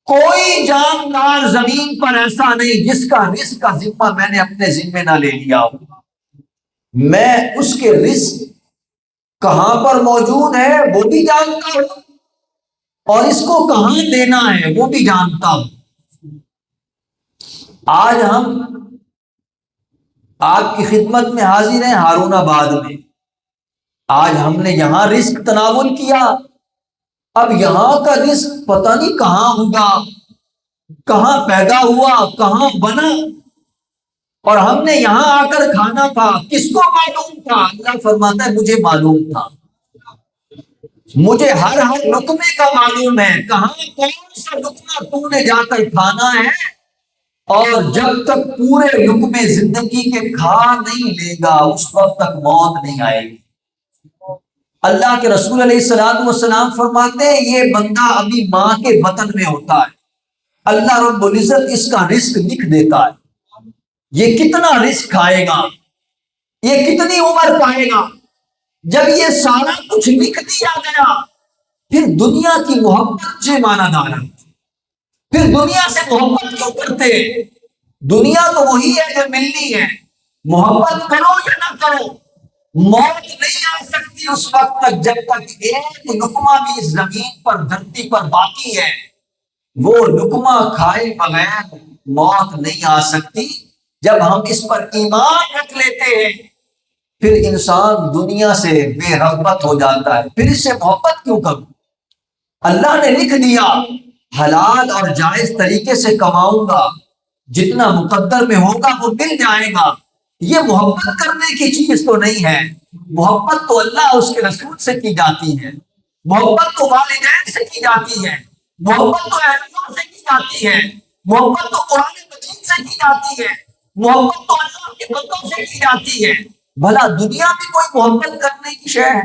کوئی جاندار زمین پر ایسا نہیں جس کا رزق کا ذمہ میں نے اپنے ذمے نہ لے لیا ہو۔ میں اس کے رزق کہاں پر موجود ہے وہ بھی جانتا ہوں، اور اس کو کہاں دینا ہے وہ بھی جانتا ہوں۔ آج ہم آپ کی خدمت میں حاضر ہیں ہارون آباد میں۔ آج ہم نے یہاں رزق تناول کیا، اب یہاں کا رزق پتہ نہیں کہاں ہوگا، کہاں پیدا ہوا، کہاں بنا، اور ہم نے یہاں آ کر کھانا تھا۔ کس کو معلوم تھا؟ اللہ فرماتا ہے مجھے معلوم تھا، مجھے ہر لقمے کا معلوم ہے، کہاں کون سا لقمہ تو نے جا کر کھانا ہے، اور جب تک پورے لقمے زندگی کے کھا نہیں لے گا اس وقت تک موت نہیں آئے گی۔ اللہ کے رسول علیہ الصلوۃ والسلام فرماتے ہیں یہ بندہ ابھی ماں کے بطن میں ہوتا ہے، اللہ رب العزت اس کا رزق لکھ دیتا ہے، یہ کتنا رزق کھائے گا، یہ کتنی عمر پائے گا۔ جب یہ سارا کچھ لکھ دیا گیا پھر دنیا کی محبت سے مانا دارا، پھر دنیا سے محبت کیوں کرتے؟ دنیا تو وہی ہے جو ملنی ہے، محبت کرو یا نہ کرو، موت نہیں آ سکتی اس وقت تک جب تک ایک لقمہ بھی اس زمین پر دھرتی پر باقی ہے۔ وہ لقمہ کھائے بغیر موت نہیں آ سکتی۔ جب ہم اس پر ایمان رکھ لیتے ہیں پھر انسان دنیا سے بے رغبت ہو جاتا ہے، پھر اس سے محبت کیوں کروں؟ اللہ نے لکھ دیا حلال اور جائز طریقے سے کماؤں گا، جتنا مقدر میں ہوگا وہ مل جائے گا۔ یہ محبت کرنے کی چیز تو نہیں ہے، محبت تو اللہ اس کے رسول سے کی جاتی ہے، محبت تو والدین سے کی جاتی ہے، محبت تو اہل اللہ سے کی جاتی ہے، محبت تو قرآن مجید سے کی جاتی ہے، محبت تو اللہ کے بندوں سے کی جاتی ہے۔ بھلا دنیا میں کوئی محبت کرنے کی شے ہے؟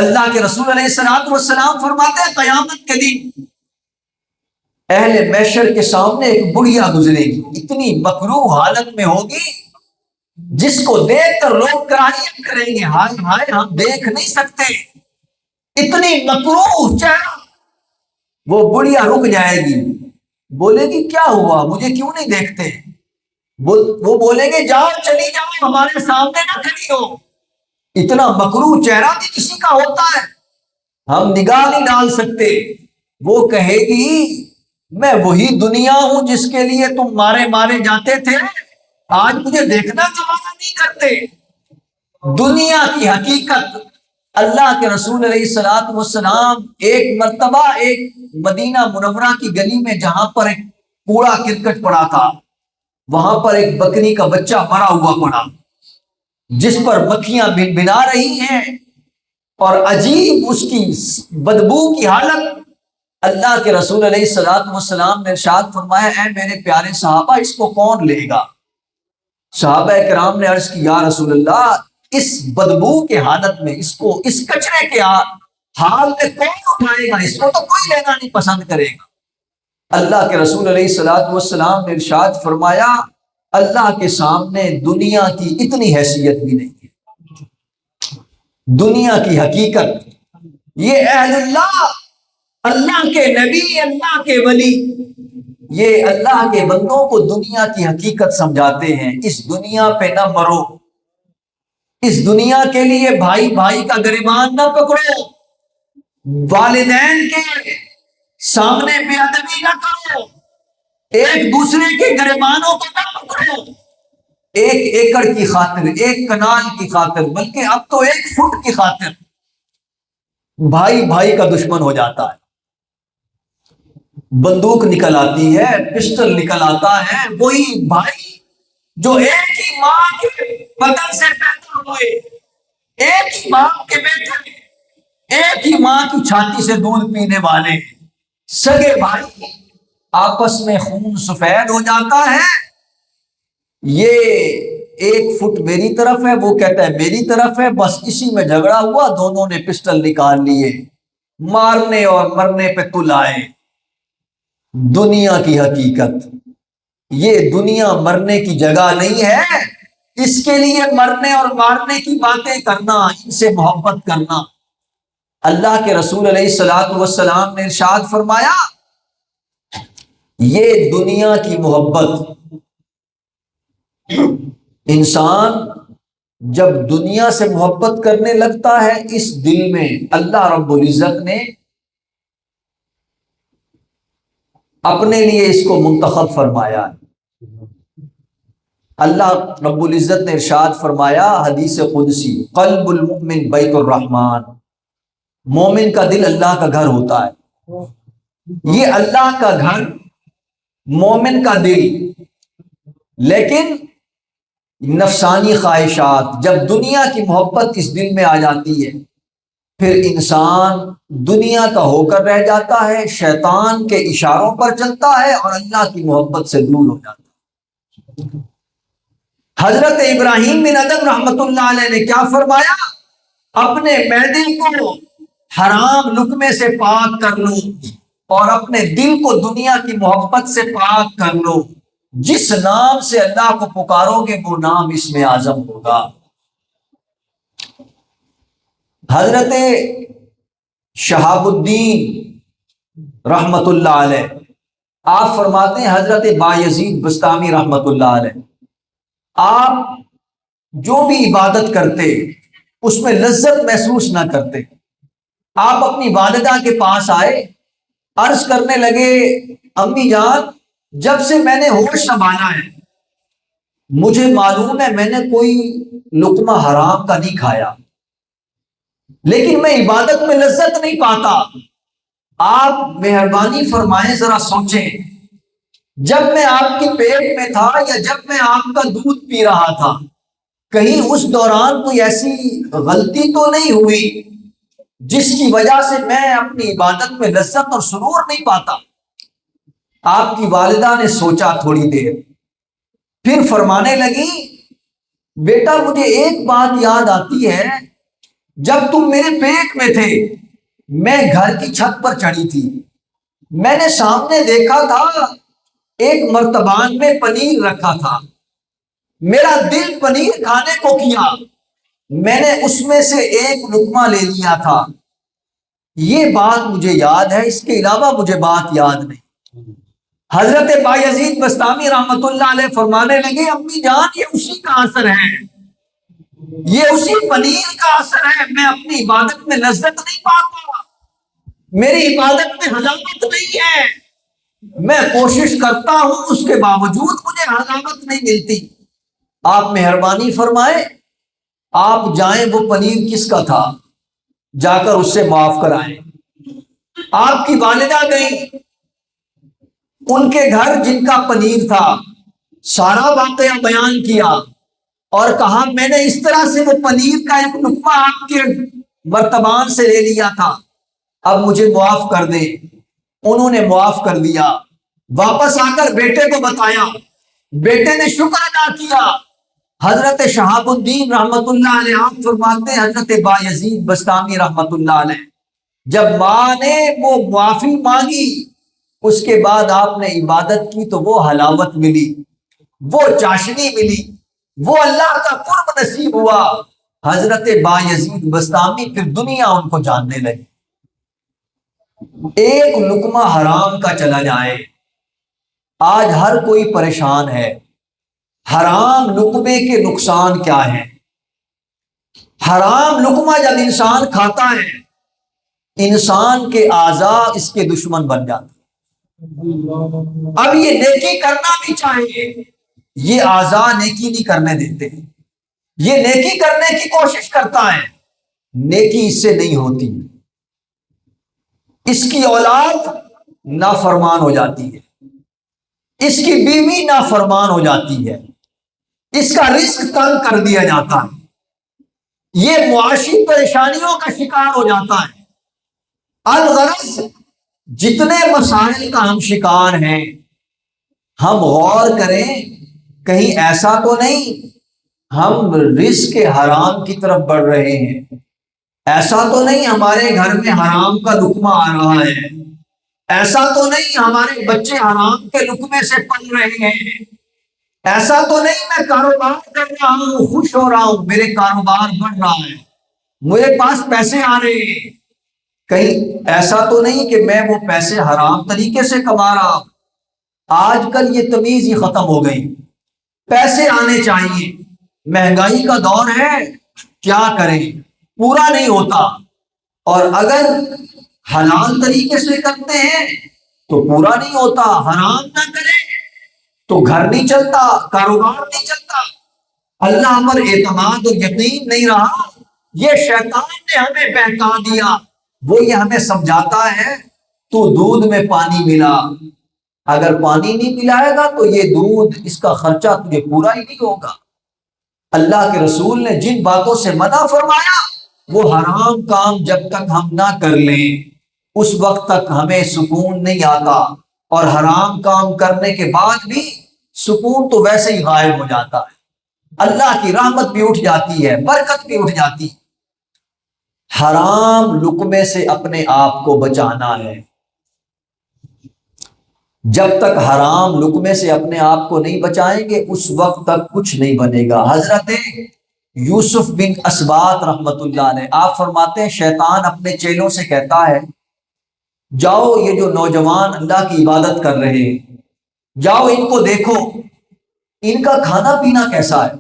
اللہ کے رسول علیہ الصلوۃ والسلام فرماتے ہیں قیامت کے دن اہل محشر کے سامنے ایک بڑھیا گزرے گی، اتنی مکروہ حالت میں ہوگی جس کو دیکھ کر لوگ کراہیت کریں گے، ہائے ہائے ہم دیکھ نہیں سکتے، اتنی مکروہ چہرہ۔ وہ بڑھیا رک جائے گی، بولے گی کیا ہوا مجھے کیوں نہیں دیکھتے؟ وہ بولیں گے جاؤ چلی جاؤ ہمارے سامنے نہ کھڑی ہو۔ اتنا مکروہ چہرہ بھی کسی کا ہوتا ہے، ہم نگاہ نہیں ڈال سکتے۔ وہ کہے گی میں وہی دنیا ہوں جس کے لیے تم مارے مارے جاتے تھے، آج مجھے دیکھنا گوارا نہیں کرتے۔ دنیا کی حقیقت اللہ کے رسول علیہ الصلوۃ والسلام ایک مرتبہ ایک مدینہ منورہ کی گلی میں جہاں پر ایک کوڑا کرکٹ پڑا تھا، وہاں پر ایک بکری کا بچہ مرا ہوا پڑا جس پر مکھیاں بنا رہی ہیں اور عجیب اس کی بدبو کی حالت۔ اللہ کے رسول علیہ الصلوۃ والسلام نے ارشاد فرمایا اے میرے پیارے صحابہ اس کو کون لے گا؟ صحابہ کرام نے عرض کی یا رسول اللہ اس بدبو کے حالت میں اس کچرے کے حال میں کون اٹھائے گا؟ اس کو تو کوئی لینا نہیں پسند کرے گا۔ اللہ کے رسول علیہ الصلوۃ والسلام نے ارشاد فرمایا اللہ کے سامنے دنیا کی اتنی حیثیت بھی نہیں ہے، دنیا کی حقیقت یہ اہل اللہ، اللہ کے نبی، اللہ کے ولی، یہ اللہ کے بندوں کو دنیا کی حقیقت سمجھاتے ہیں۔ اس دنیا پہ نہ مرو، اس دنیا کے لیے بھائی بھائی کا گریبان نہ پکڑو، والدین کے سامنے بے ادبی نہ کرو، ایک دوسرے کے گریبانوں کو نہ پکڑو، ایک ایکڑ کی خاطر، ایک کنال کی خاطر، بلکہ اب تو ایک فٹ کی خاطر بھائی بھائی کا دشمن ہو جاتا ہے۔ بندوق نکل آتی ہے، پسٹل نکل آتا ہے، وہی بھائی جو ایک ہی ماں کے بدن سے پیدا ہوئے، ایک ہی باپ کے بیٹے، ایک ہی ماں کی چھاتی سے دودھ پینے والے سگے بھائی، آپس میں خون سفید ہو جاتا ہے یہ 1 فٹ میری طرف ہے، وہ کہتا ہے میری طرف ہے، بس اسی میں جھگڑا ہوا، دونوں نے پسٹل نکال لیے، مارنے اور مرنے پہ تل آئے۔ دنیا کی حقیقت، یہ دنیا مرنے کی جگہ نہیں ہے، اس کے لیے مرنے اور مارنے کی باتیں کرنا، ان سے محبت کرنا۔ اللہ کے رسول علیہ الصلوۃ والسلام نے ارشاد فرمایا، یہ دنیا کی محبت، انسان جب دنیا سے محبت کرنے لگتا ہے، اس دل میں اللہ رب العزت نے اپنے لیے اس کو منتخب فرمایا ہے۔ اللہ رب العزت نے ارشاد فرمایا حدیث قدسی، قلب المؤمن بیت الرحمن، مومن کا دل اللہ کا گھر ہوتا ہے۔ یہ اللہ کا گھر، مومن کا دل، لیکن نفسانی خواہشات، جب دنیا کی محبت اس دل میں آ جاتی ہے، پھر انسان دنیا کا ہو کر رہ جاتا ہے، شیطان کے اشاروں پر چلتا ہے اور اللہ کی محبت سے دور ہو جاتا ہے۔ حضرت ابراہیم بن ادم رحمت اللہ علیہ نے کیا فرمایا؟ اپنے معدے کو حرام لقمے سے پاک کر لو اور اپنے دل کو دنیا کی محبت سے پاک کر لو، جس نام سے اللہ کو پکارو گے وہ نام اسم اعظم ہوگا۔ حضرت شہاب الدین رحمت اللہ علیہ، آپ فرماتے ہیں حضرت بایزید بستامی رحمت اللہ علیہ، آپ جو بھی عبادت کرتے اس میں لذت محسوس نہ کرتے۔ آپ اپنی والدہ کے پاس آئے، عرض کرنے لگے، امی جان، جب سے میں نے ہوش سنبھالا ہے مجھے معلوم ہے میں نے کوئی لقمہ حرام کا نہیں کھایا، لیکن میں عبادت میں لذت نہیں پاتا۔ آپ مہربانی فرمائیں، ذرا سوچیں، جب میں آپ کے پیٹ میں تھا یا جب میں آپ کا دودھ پی رہا تھا، کہیں اس دوران کوئی ایسی غلطی تو نہیں ہوئی جس کی وجہ سے میں اپنی عبادت میں لذت اور سرور نہیں پاتا؟ آپ کی والدہ نے سوچا تھوڑی دیر، پھر فرمانے لگی، بیٹا مجھے ایک بات یاد آتی ہے، جب تم میرے پیٹ میں تھے میں گھر کی چھت پر چڑھی تھی، میں نے سامنے دیکھا تھا ایک مرتبان میں پنیر رکھا تھا، میرا دل پنیر کھانے کو کیا، میں نے اس میں سے ایک لقمہ لے لیا تھا، یہ بات مجھے یاد ہے، اس کے علاوہ مجھے بات یاد نہیں۔ حضرت بایزید بستامی رحمت اللہ علیہ فرمانے لگے، امی جان، یہ اسی کا اثر ہے، یہ اسی پنیر کا اثر ہے، میں اپنی عبادت میں لذت نہیں پاتا، میری عبادت میں حلاوت نہیں ہے، میں کوشش کرتا ہوں اس کے باوجود مجھے حلاوت نہیں ملتی۔ آپ مہربانی فرمائیں، آپ جائیں، وہ پنیر کس کا تھا، جا کر اس سے معاف کرائیں۔ آپ کی والدہ گئی ان کے گھر جن کا پنیر تھا، سارا واقعہ بیان کیا اور کہا میں نے اس طرح سے وہ پنیر کا ایک لقمہ آپ کے مرتبان سے لے لیا تھا، اب مجھے معاف کر دیں۔ انہوں نے معاف کر دیا، واپس آ کر بیٹے کو بتایا، بیٹے نے شکر ادا کیا۔ حضرت شہاب الدین رحمت اللہ علیہ آپ فرماتے ہیں، حضرت بایزید بستامی رحمت اللہ علیہ جب ماں نے وہ معافی مانگی، اس کے بعد آپ نے عبادت کی تو وہ حلاوت ملی، وہ چاشنی ملی، وہ اللہ کا قرب نصیب ہوا۔ حضرت بایزید بستامی پھر دنیا ان کو جاننے لگی۔ ایک لقمہ حرام کا چلا جائے، آج ہر کوئی پریشان ہے، حرام لقمے کے نقصان کیا ہے؟ حرام لقمہ جب انسان کھاتا ہے، انسان کے اعضاء اس کے دشمن بن جاتے ہیں۔ اب یہ نیکی کرنا بھی چاہیے، یہ اعضاء نیکی نہیں کرنے دیتے، یہ نیکی کرنے کی کوشش کرتا ہے، نیکی اس سے نہیں ہوتی، اس کی اولاد نافرمان ہو جاتی ہے، اس کی بیوی نافرمان ہو جاتی ہے، اس کا رزق تنگ کر دیا جاتا ہے، یہ معاشی پریشانیوں کا شکار ہو جاتا ہے۔ الغرض جتنے مسائل کا ہم شکار ہیں، ہم غور کریں کہیں ایسا تو نہیں ہم رزق کے حرام کی طرف بڑھ رہے ہیں؟ ایسا تو نہیں ہمارے گھر میں حرام کا لقمہ آ رہا ہے؟ ایسا تو نہیں ہمارے بچے حرام کے لقمے سے پل رہے ہیں؟ ایسا تو نہیں میں کاروبار کر رہا ہوں، خوش ہو رہا ہوں، میرے کاروبار بڑھ رہا ہے، میرے پاس پیسے آ رہے ہیں؟ کہیں ایسا تو نہیں کہ میں وہ پیسے حرام طریقے سے کما رہا ہوں؟ آج کل یہ تمیز ہی ختم ہو گئی، پیسے آنے چاہیے، مہنگائی کا دور ہے، کیا کریں، پورا نہیں ہوتا، اور اگر حلال طریقے سے کرتے ہیں تو پورا نہیں ہوتا، حرام نہ کریں تو گھر نہیں چلتا، کاروبار نہیں چلتا، اللہ پر اعتماد اور یقین نہیں رہا۔ یہ شیطان نے ہمیں بہکا دیا، وہ یہ ہمیں سمجھاتا ہے تو دودھ میں پانی ملا، اگر پانی نہیں پلائے گا تو یہ دودھ، اس کا خرچہ تجھے پورا ہی نہیں ہوگا۔ اللہ کے رسول نے جن باتوں سے منع فرمایا وہ حرام کام جب تک ہم نہ کر لیں اس وقت تک ہمیں سکون نہیں آتا، اور حرام کام کرنے کے بعد بھی سکون تو ویسے ہی غائب ہو جاتا ہے، اللہ کی رحمت بھی اٹھ جاتی ہے، برکت بھی اٹھ جاتی ہے۔ حرام لقمے سے اپنے آپ کو بچانا ہے، جب تک حرام لقمے سے اپنے آپ کو نہیں بچائیں گے اس وقت تک کچھ نہیں بنے گا۔ حضرت یوسف بن اسبات رحمت اللہ علیہ آپ فرماتے ہیں شیطان اپنے چیلوں سے کہتا ہے جاؤ یہ جو نوجوان اللہ کی عبادت کر رہے ہیں جاؤ ان کو دیکھو ان کا کھانا پینا کیسا ہے۔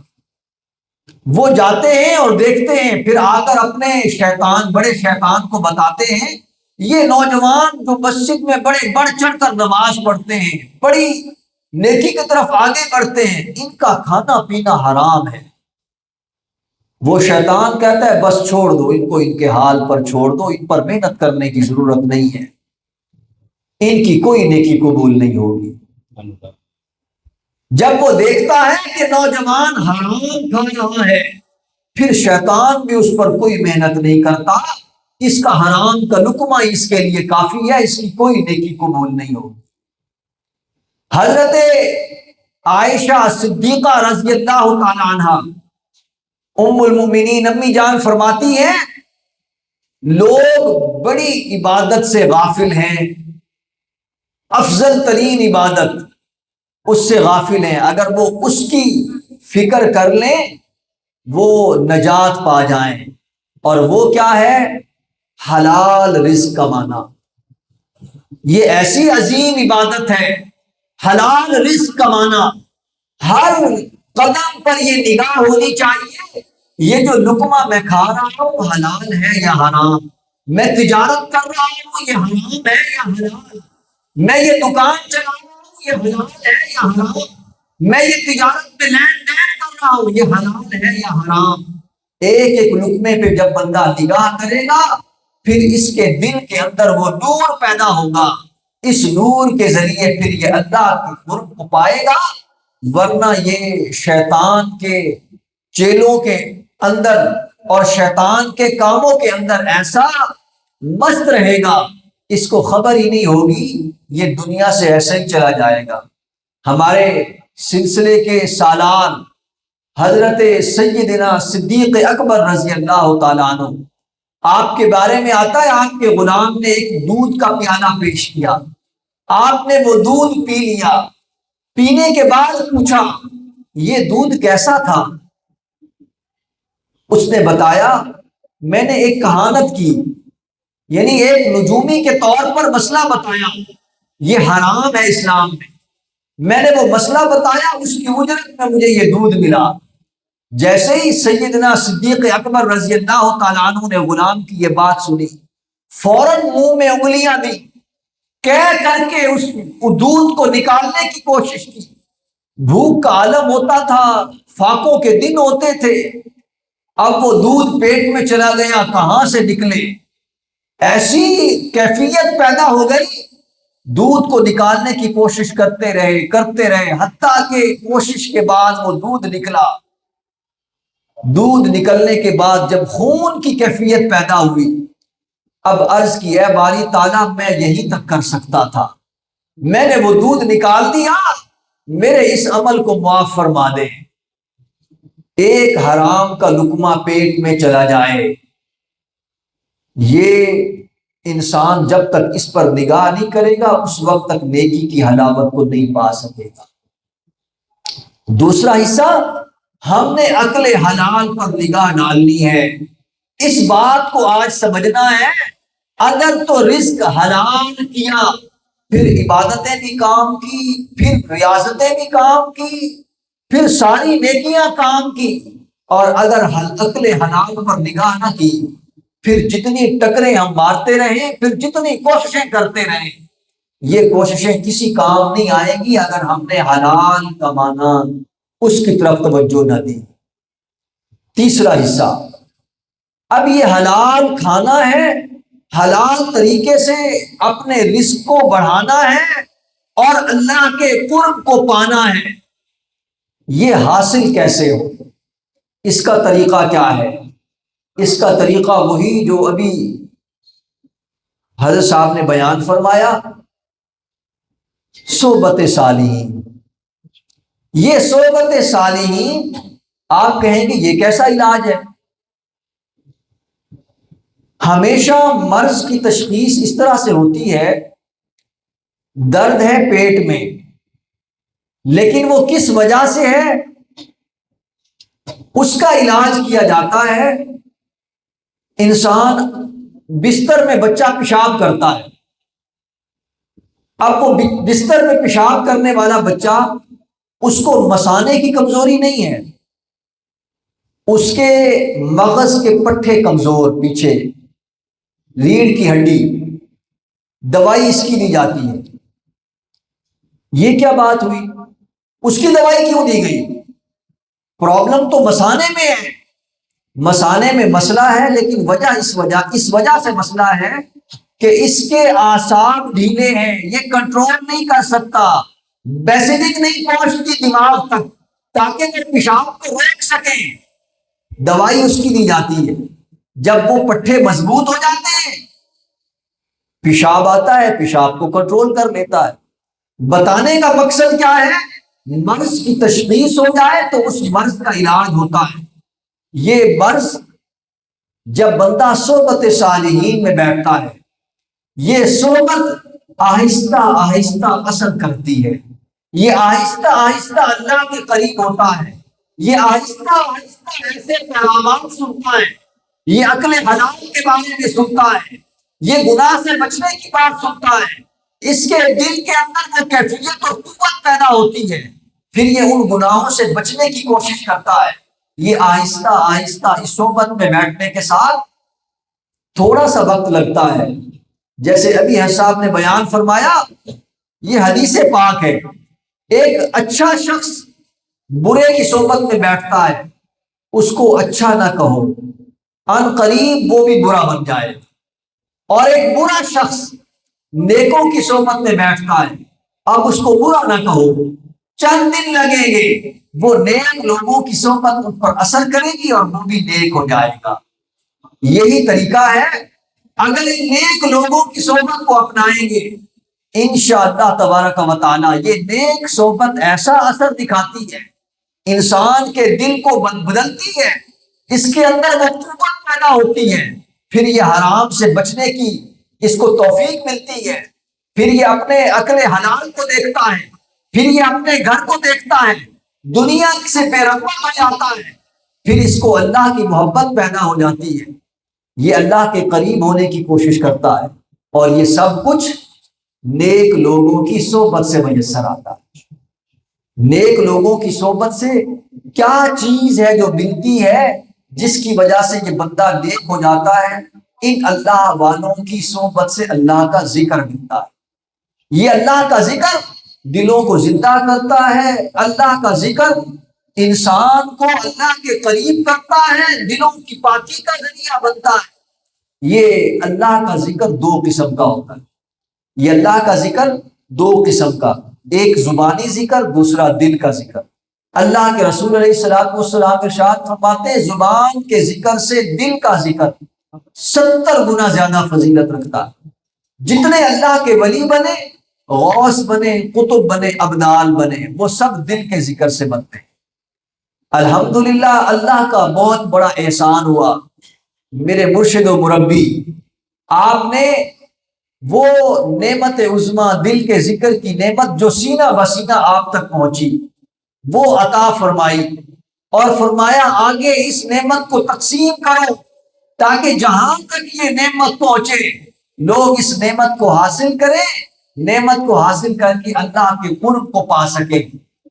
وہ جاتے ہیں اور دیکھتے ہیں، پھر آ کر اپنے شیطان بڑے شیطان کو بتاتے ہیں یہ نوجوان جو مسجد میں بڑے بڑھ چڑھ کر نماز پڑھتے ہیں، بڑی نیکی کی طرف آگے بڑھتے ہیں، ان کا کھانا پینا حرام ہے۔ وہ شیطان کہتا ہے بس چھوڑ دو ان کو، ان کے حال پر چھوڑ دو، ان پر محنت کرنے کی ضرورت نہیں ہے، ان کی کوئی نیکی قبول نہیں ہوگی۔ جب وہ دیکھتا ہے کہ نوجوان حرام کھا رہا ہے پھر شیطان بھی اس پر کوئی محنت نہیں کرتا، اس کا حرام کا لقمہ اس کے لیے کافی ہے، اس کی کوئی نیکی قبول نہیں ہوگی۔ حضرت عائشہ صدیقہ رضی اللہ تعالی عنہا ام المؤمنین امی جان فرماتی ہیں لوگ بڑی عبادت سے غافل ہیں، افضل ترین عبادت اس سے غافل ہیں، اگر وہ اس کی فکر کر لیں وہ نجات پا جائیں، اور وہ کیا ہے؟ حلال رزق کمانا۔ یہ ایسی عظیم عبادت ہے، حلال رزق کمانا، ہر قدم پر یہ نگاہ ہونی چاہیے یہ جو لقمہ میں کھا رہا ہوں حلال ہے یا حرام، میں تجارت کر رہا ہوں یہ حرام ہے یا حلال، میں یہ دکان چلا رہا ہوں یہ حلال ہے یا حرام، میں یہ تجارت میں لین دین کر رہا ہوں یہ حلال ہے یا حرام۔ ایک ایک لقمے پہ جب بندہ نگاہ کرے گا پھر اس کے دل کے اندر وہ نور پیدا ہوگا، اس نور کے ذریعے پھر یہ اللہ کے قرب کو پائے گا، ورنہ یہ شیطان کے چیلوں کے اندر اور شیطان کے کاموں کے اندر ایسا مست رہے گا اس کو خبر ہی نہیں ہوگی، یہ دنیا سے ایسے ہی چلا جائے گا۔ ہمارے سلسلے کے سالار حضرت سیدنا صدیق اکبر رضی اللہ تعالیٰ عنہ آپ کے بارے میں آتا ہے آپ کے غلام نے ایک دودھ کا پیالہ پیش کیا، آپ نے وہ دودھ پی لیا، پینے کے بعد پوچھا یہ دودھ کیسا تھا؟ اس نے بتایا میں نے ایک کہانت کی، یعنی ایک نجومی کے طور پر مسئلہ بتایا، یہ حرام ہے اسلام میں نے وہ مسئلہ بتایا، اس کی اجرت میں مجھے یہ دودھ ملا۔ جیسے ہی سیدنا صدیق اکبر رضی اللہ تعالیٰ عنہ نے غلام کی یہ بات سنی فوراً منہ میں انگلیاں دی، کہہ کر کے اس دودھ کو نکالنے کی کوشش کی۔ بھوک کا عالم ہوتا تھا، فاقوں کے دن ہوتے تھے، اب وہ دودھ پیٹ میں چلا گیا کہاں سے نکلے، ایسی کیفیت پیدا ہو گئی، دودھ کو نکالنے کی کوشش کرتے رہے حتیٰ کہ کوشش کے بعد وہ دودھ نکلا۔ دودھ نکلنے کے بعد جب خون کی کیفیت پیدا ہوئی، اب عرض کی اے باری تعالیٰ میں یہی تک کر سکتا تھا، میں نے وہ دودھ نکال دیا، میرے اس عمل کو معاف فرما دے۔ ایک حرام کا لقمہ پیٹ میں چلا جائے، یہ انسان جب تک اس پر نگاہ نہیں کرے گا اس وقت تک نیکی کی حلاوت کو نہیں پا سکے گا۔ دوسرا حصہ، ہم نے عقل حلال پر نگاہ ڈالنی ہے۔ اس بات کو آج سمجھنا ہے، اگر تو رزق حلال کیا پھر عبادتیں بھی کام کی، پھر ریاضتیں بھی کام کی، پھر ساری نیکیاں کام کی، اور اگر عقل حلال پر نگاہ نہ کی پھر جتنی ٹکریں ہم مارتے رہیں، پھر جتنی کوششیں کرتے رہیں، یہ کوششیں کسی کام نہیں آئیں گی اگر ہم نے حلال کمانا اس کی طرف توجہ نہ دی۔ تیسرا حصہ، اب یہ حلال کھانا ہے، حلال طریقے سے اپنے رزق کو بڑھانا ہے اور اللہ کے قرب کو پانا ہے۔ یہ حاصل کیسے ہو؟ اس کا طریقہ کیا ہے؟ اس کا طریقہ وہی جو ابھی حضرت صاحب نے بیان فرمایا، صحبت صالحین۔ یہ صحبت صالحین، آپ کہیں گے یہ کیسا علاج ہے؟ ہمیشہ مرض کی تشخیص اس طرح سے ہوتی ہے، درد ہے پیٹ میں، لیکن وہ کس وجہ سے ہے اس کا علاج کیا جاتا ہے۔ انسان بستر میں بچہ پیشاب کرتا ہے، اب وہ بستر میں پیشاب کرنے والا بچہ، اس کو مثانے کی کمزوری نہیں ہے، اس کے مغز کے پٹھے کمزور، پیچھے ریڑھ کی ہڈی، دوائی اس کی دی جاتی ہے۔ یہ کیا بات ہوئی؟ اس کی دوائی کیوں دی گئی؟ پرابلم تو مثانے میں ہے، مثانے میں مسئلہ ہے، لیکن اس وجہ سے مسئلہ ہے کہ اس کے اعصاب ڈھیلے ہیں، یہ کنٹرول نہیں کر سکتا، بیسیلک نہیں پہنچتی دماغ تک تاکہ وہ پیشاب کو روک سکیں۔ دوائی اس کی دی جاتی ہے، جب وہ پٹھے مضبوط ہو جاتے ہیں پیشاب آتا ہے، پیشاب کو کنٹرول کر لیتا ہے۔ بتانے کا مقصد کیا ہے؟ مرض کی تشخیص ہو جائے تو اس مرض کا علاج ہوتا ہے۔ یہ مرض جب بندہ صحبت صالحین میں بیٹھتا ہے، یہ صحبت آہستہ آہستہ اثر کرتی ہے، یہ آہستہ آہستہ اللہ کے قریب ہوتا ہے، یہ آہستہ آہستہ ایسے پیغامات سنتا ہے، یہ عقل حلال کے بارے میں سنتا ہے، یہ گناہ سے بچنے کی بات سنتا ہے، اس کے دل کے اندر وہ کیفیت اور قوت پیدا ہوتی ہے، پھر یہ ان گناہوں سے بچنے کی کوشش کرتا ہے۔ یہ آہستہ آہستہ اس صحبت میں بیٹھنے کے ساتھ تھوڑا سا وقت لگتا ہے، جیسے ابھی صاحب نے بیان فرمایا، یہ حدیث پاک ہے، ایک اچھا شخص برے کی صحبت میں بیٹھتا ہے، اس کو اچھا نہ کہو، ان قریب وہ بھی برا بن جائے، اور ایک برا شخص نیکوں کی صحبت میں بیٹھتا ہے، اب اس کو برا نہ کہو، چند دن لگیں گے، وہ نیک لوگوں کی صحبت ان پر اثر کرے گی اور وہ بھی نیک ہو جائے گا۔ یہی طریقہ ہے، اگر ان نیک لوگوں کی صحبت کو اپنائیں گے انشاءاللہ تبارک و تعالی، یہ نیک صحبت ایسا اثر دکھاتی ہے، انسان کے دل کو بدلتی ہے، اس کے اندر وہ قوت پیدا ہوتی ہے، پھر یہ حرام سے بچنے کی اس کو توفیق ملتی ہے، پھر یہ اپنے عقل حلال کو دیکھتا ہے، پھر یہ اپنے گھر کو دیکھتا ہے، دنیا سے بے رغبت ہو جاتا ہے، پھر اس کو اللہ کی محبت پیدا ہو جاتی ہے، یہ اللہ کے قریب ہونے کی کوشش کرتا ہے، اور یہ سب کچھ نیک لوگوں کی صحبت سے میسر آتا ہے۔ نیک لوگوں کی صحبت سے کیا چیز ہے جو ملتی ہے جس کی وجہ سے یہ بندہ نیک ہو جاتا ہے؟ ان اللہ والوں کی صحبت سے اللہ کا ذکر ملتا ہے، یہ اللہ کا ذکر دلوں کو زندہ کرتا ہے، اللہ کا ذکر انسان کو اللہ کے قریب کرتا ہے، دلوں کی پاکی کا ذریعہ بنتا ہے۔ یہ اللہ کا ذکر دو قسم کا ہوتا ہے، یہ اللہ کا ذکر دو قسم کا، ایک زبانی ذکر، دوسرا دل کا ذکر۔ اللہ کے رسول علیہ الصلوۃ والسلام ارشاد فرماتے ہیں، زبان کے ذکر سے دل کا ذکر 70 گنا زیادہ فضیلت رکھتا ہے۔ جتنے اللہ کے ولی بنے غوث بنے، قطب بنے، ابدال بنے، وہ سب دل کے ذکر سے بنتے ہیں۔ الحمدللہ اللہ کا بہت بڑا احسان ہوا، میرے مرشد و مربی آپ نے وہ نعمت عظمیٰ دل کے ذکر کی نعمت جو سینہ بسینہ آپ تک پہنچی وہ عطا فرمائی، اور فرمایا آگے اس نعمت کو تقسیم کرو تاکہ جہاں تک یہ نعمت پہنچے لوگ اس نعمت کو حاصل کریں، نعمت کو حاصل کر کے اللہ کے قرب کو پا سکیں۔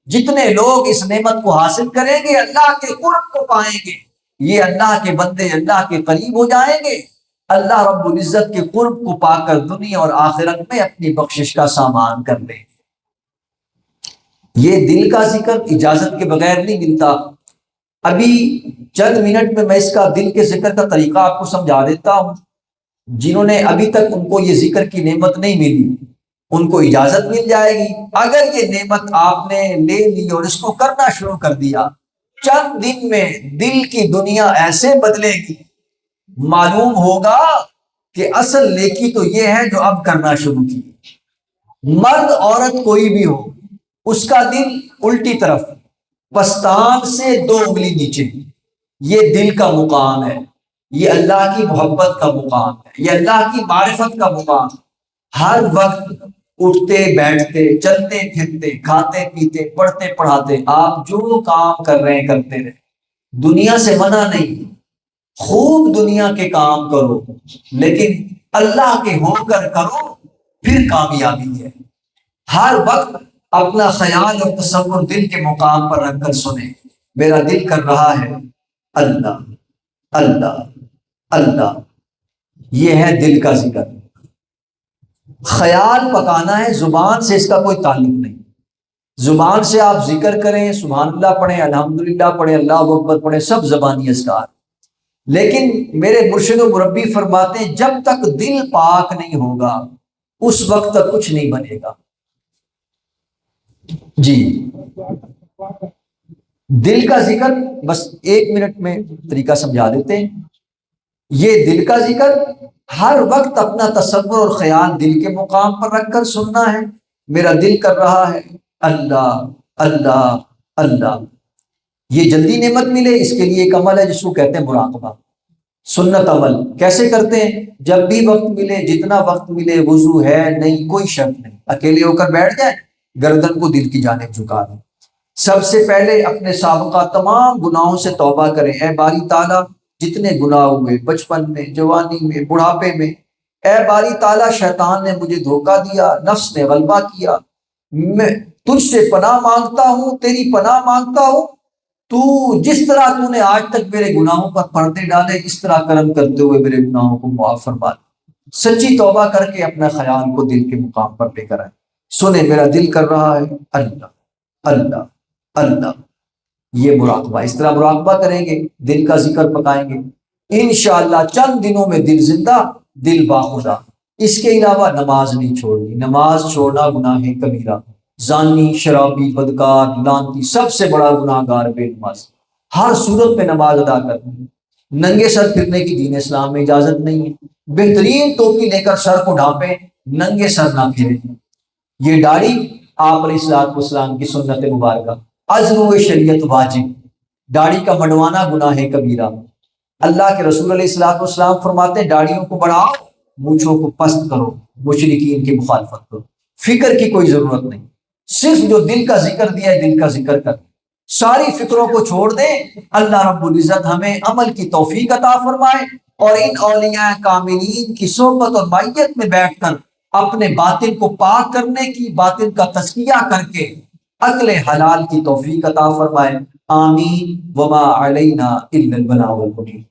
جتنے لوگ اس نعمت کو حاصل کریں گے اللہ کے قرب کو پائیں گے، یہ اللہ کے بندے اللہ کے قریب ہو جائیں گے، اللہ رب العزت کے قرب کو پا کر دنیا اور آخرت میں اپنی بخشش کا سامان کر لیں۔ یہ دل کا ذکر اجازت کے بغیر نہیں ملتا۔ ابھی چند منٹ میں اس کا دل کے ذکر کا طریقہ آپ کو سمجھا دیتا ہوں۔ جنہوں نے ابھی تک ان کو یہ ذکر کی نعمت نہیں ملی ان کو اجازت مل جائے گی۔ اگر یہ نعمت آپ نے لے لی اور اس کو کرنا شروع کر دیا، چند دن میں دل کی دنیا ایسے بدلے گی، معلوم ہوگا کہ اصل نیکی تو یہ ہے جو اب کرنا شروع کی۔ مرد عورت کوئی بھی ہو، اس کا دل الٹی طرف پستان سے 2 انگلی نیچے، یہ دل کا مقام ہے، یہ اللہ کی محبت کا مقام ہے، یہ اللہ کی معرفت کا مقام ہے۔ ہر وقت اٹھتے بیٹھتے چلتے پھرتے کھاتے پیتے پڑھتے پڑھاتے آپ جو کام کر رہے ہیں کرتے رہے، دنیا سے منع نہیں، خوب دنیا کے کام کرو لیکن اللہ کے ہو کر کرو، پھر کامیابی ہے۔ ہر وقت اپنا خیال اور تصور دل کے مقام پر رکھ کر سنیں، میرا دل کر رہا ہے اللہ اللہ اللہ، یہ ہے دل کا ذکر۔ خیال پکانا ہے، زبان سے اس کا کوئی تعلق نہیں۔ زبان سے آپ ذکر کریں، سبحان اللہ پڑھیں، الحمدللہ پڑھیں، اللہ اکبر پڑھیں، سب زبانی اذکار، لیکن میرے مرشد و مربی فرماتے ہیں جب تک دل پاک نہیں ہوگا اس وقت تک کچھ نہیں بنے گا۔ جی دل کا ذکر بس 1 منٹ میں طریقہ سمجھا دیتے ہیں۔ یہ دل کا ذکر ہر وقت اپنا تصور اور خیال دل کے مقام پر رکھ کر سننا ہے، میرا دل کر رہا ہے اللہ اللہ اللہ۔ یہ جلدی نعمت ملے اس کے لیے ایک عمل ہے جس کو کہتے ہیں مراقبہ، سنت عمل۔ کیسے کرتے ہیں؟ جب بھی وقت ملے، جتنا وقت ملے، وضو ہے نہیں کوئی شرط نہیں، اکیلے ہو کر بیٹھ جائیں، گردن کو دل کی جانب جھکا دیں، سب سے پہلے اپنے سابقہ تمام گناہوں سے توبہ کریں۔ اے باری تعالیٰ جتنے گناہ ہوئے بچپن میں، جوانی میں، بڑھاپے میں، اے باری تعالیٰ شیطان نے مجھے دھوکہ دیا، نفس نے غلبہ کیا، میں تجھ سے پناہ مانگتا ہوں، تیری پناہ مانگتا ہوں، تو جس طرح تو نے آج تک میرے گناہوں پر پردے ڈالے اس طرح کرم کرتے ہوئے میرے گناہوں کو معاف فرما دے۔ سچی توبہ کر کے اپنا خیال کو دل کے مقام پر لے کر آئے، سنے میرا دل کر رہا ہے اللہ اللہ اللہ۔ یہ مراقبہ، اس طرح مراقبہ کریں گے، دل کا ذکر پکائیں گے، انشاءاللہ چند دنوں میں دل زندہ، دل باخدا۔ اس کے علاوہ نماز نہیں چھوڑنی، نماز چھوڑنا گناہ کبیرہ، زانی، شرابی، بدکار، لانتی، سب سے بڑا گناہ گار بے نماز، ہر صورت میں نماز ادا کرنی۔ ننگے سر پھرنے کی دین اسلام میں اجازت نہیں ہے، بہترین ٹوپی لے کر سر کو ڈھانپیں، ننگے سر نہ پھریں۔ یہ داڑھی آپ علیہ الصلوۃ والسلام کی سنت مبارکہ، عزم شریعت واجب، داڑھی کا منڈوانا گناہ کبیرہ۔ اللہ کے رسول علیہ الصلوۃ والسلام فرماتے ہیں داڑھیوں کو بڑھاؤ، مونچھوں کو پست کرو، مشرکین کی مخالفت کرو، فکر کی کوئی ضرورت نہیں، صرف جو دل کا ذکر دیا ہے دل کا ذکر کر، ساری فکروں کو چھوڑ دیں۔ اللہ رب العزت ہمیں عمل کی توفیق عطا فرمائے اور ان اولیاء کاملین کی صحبت اور معیت میں بیٹھ کر اپنے باطن کو پاک کرنے کی، باطن کا تزکیہ کر کے عقل حلال کی توفیق عطا فرمائے، آمین۔ وما علینا الا البلاغ المبین۔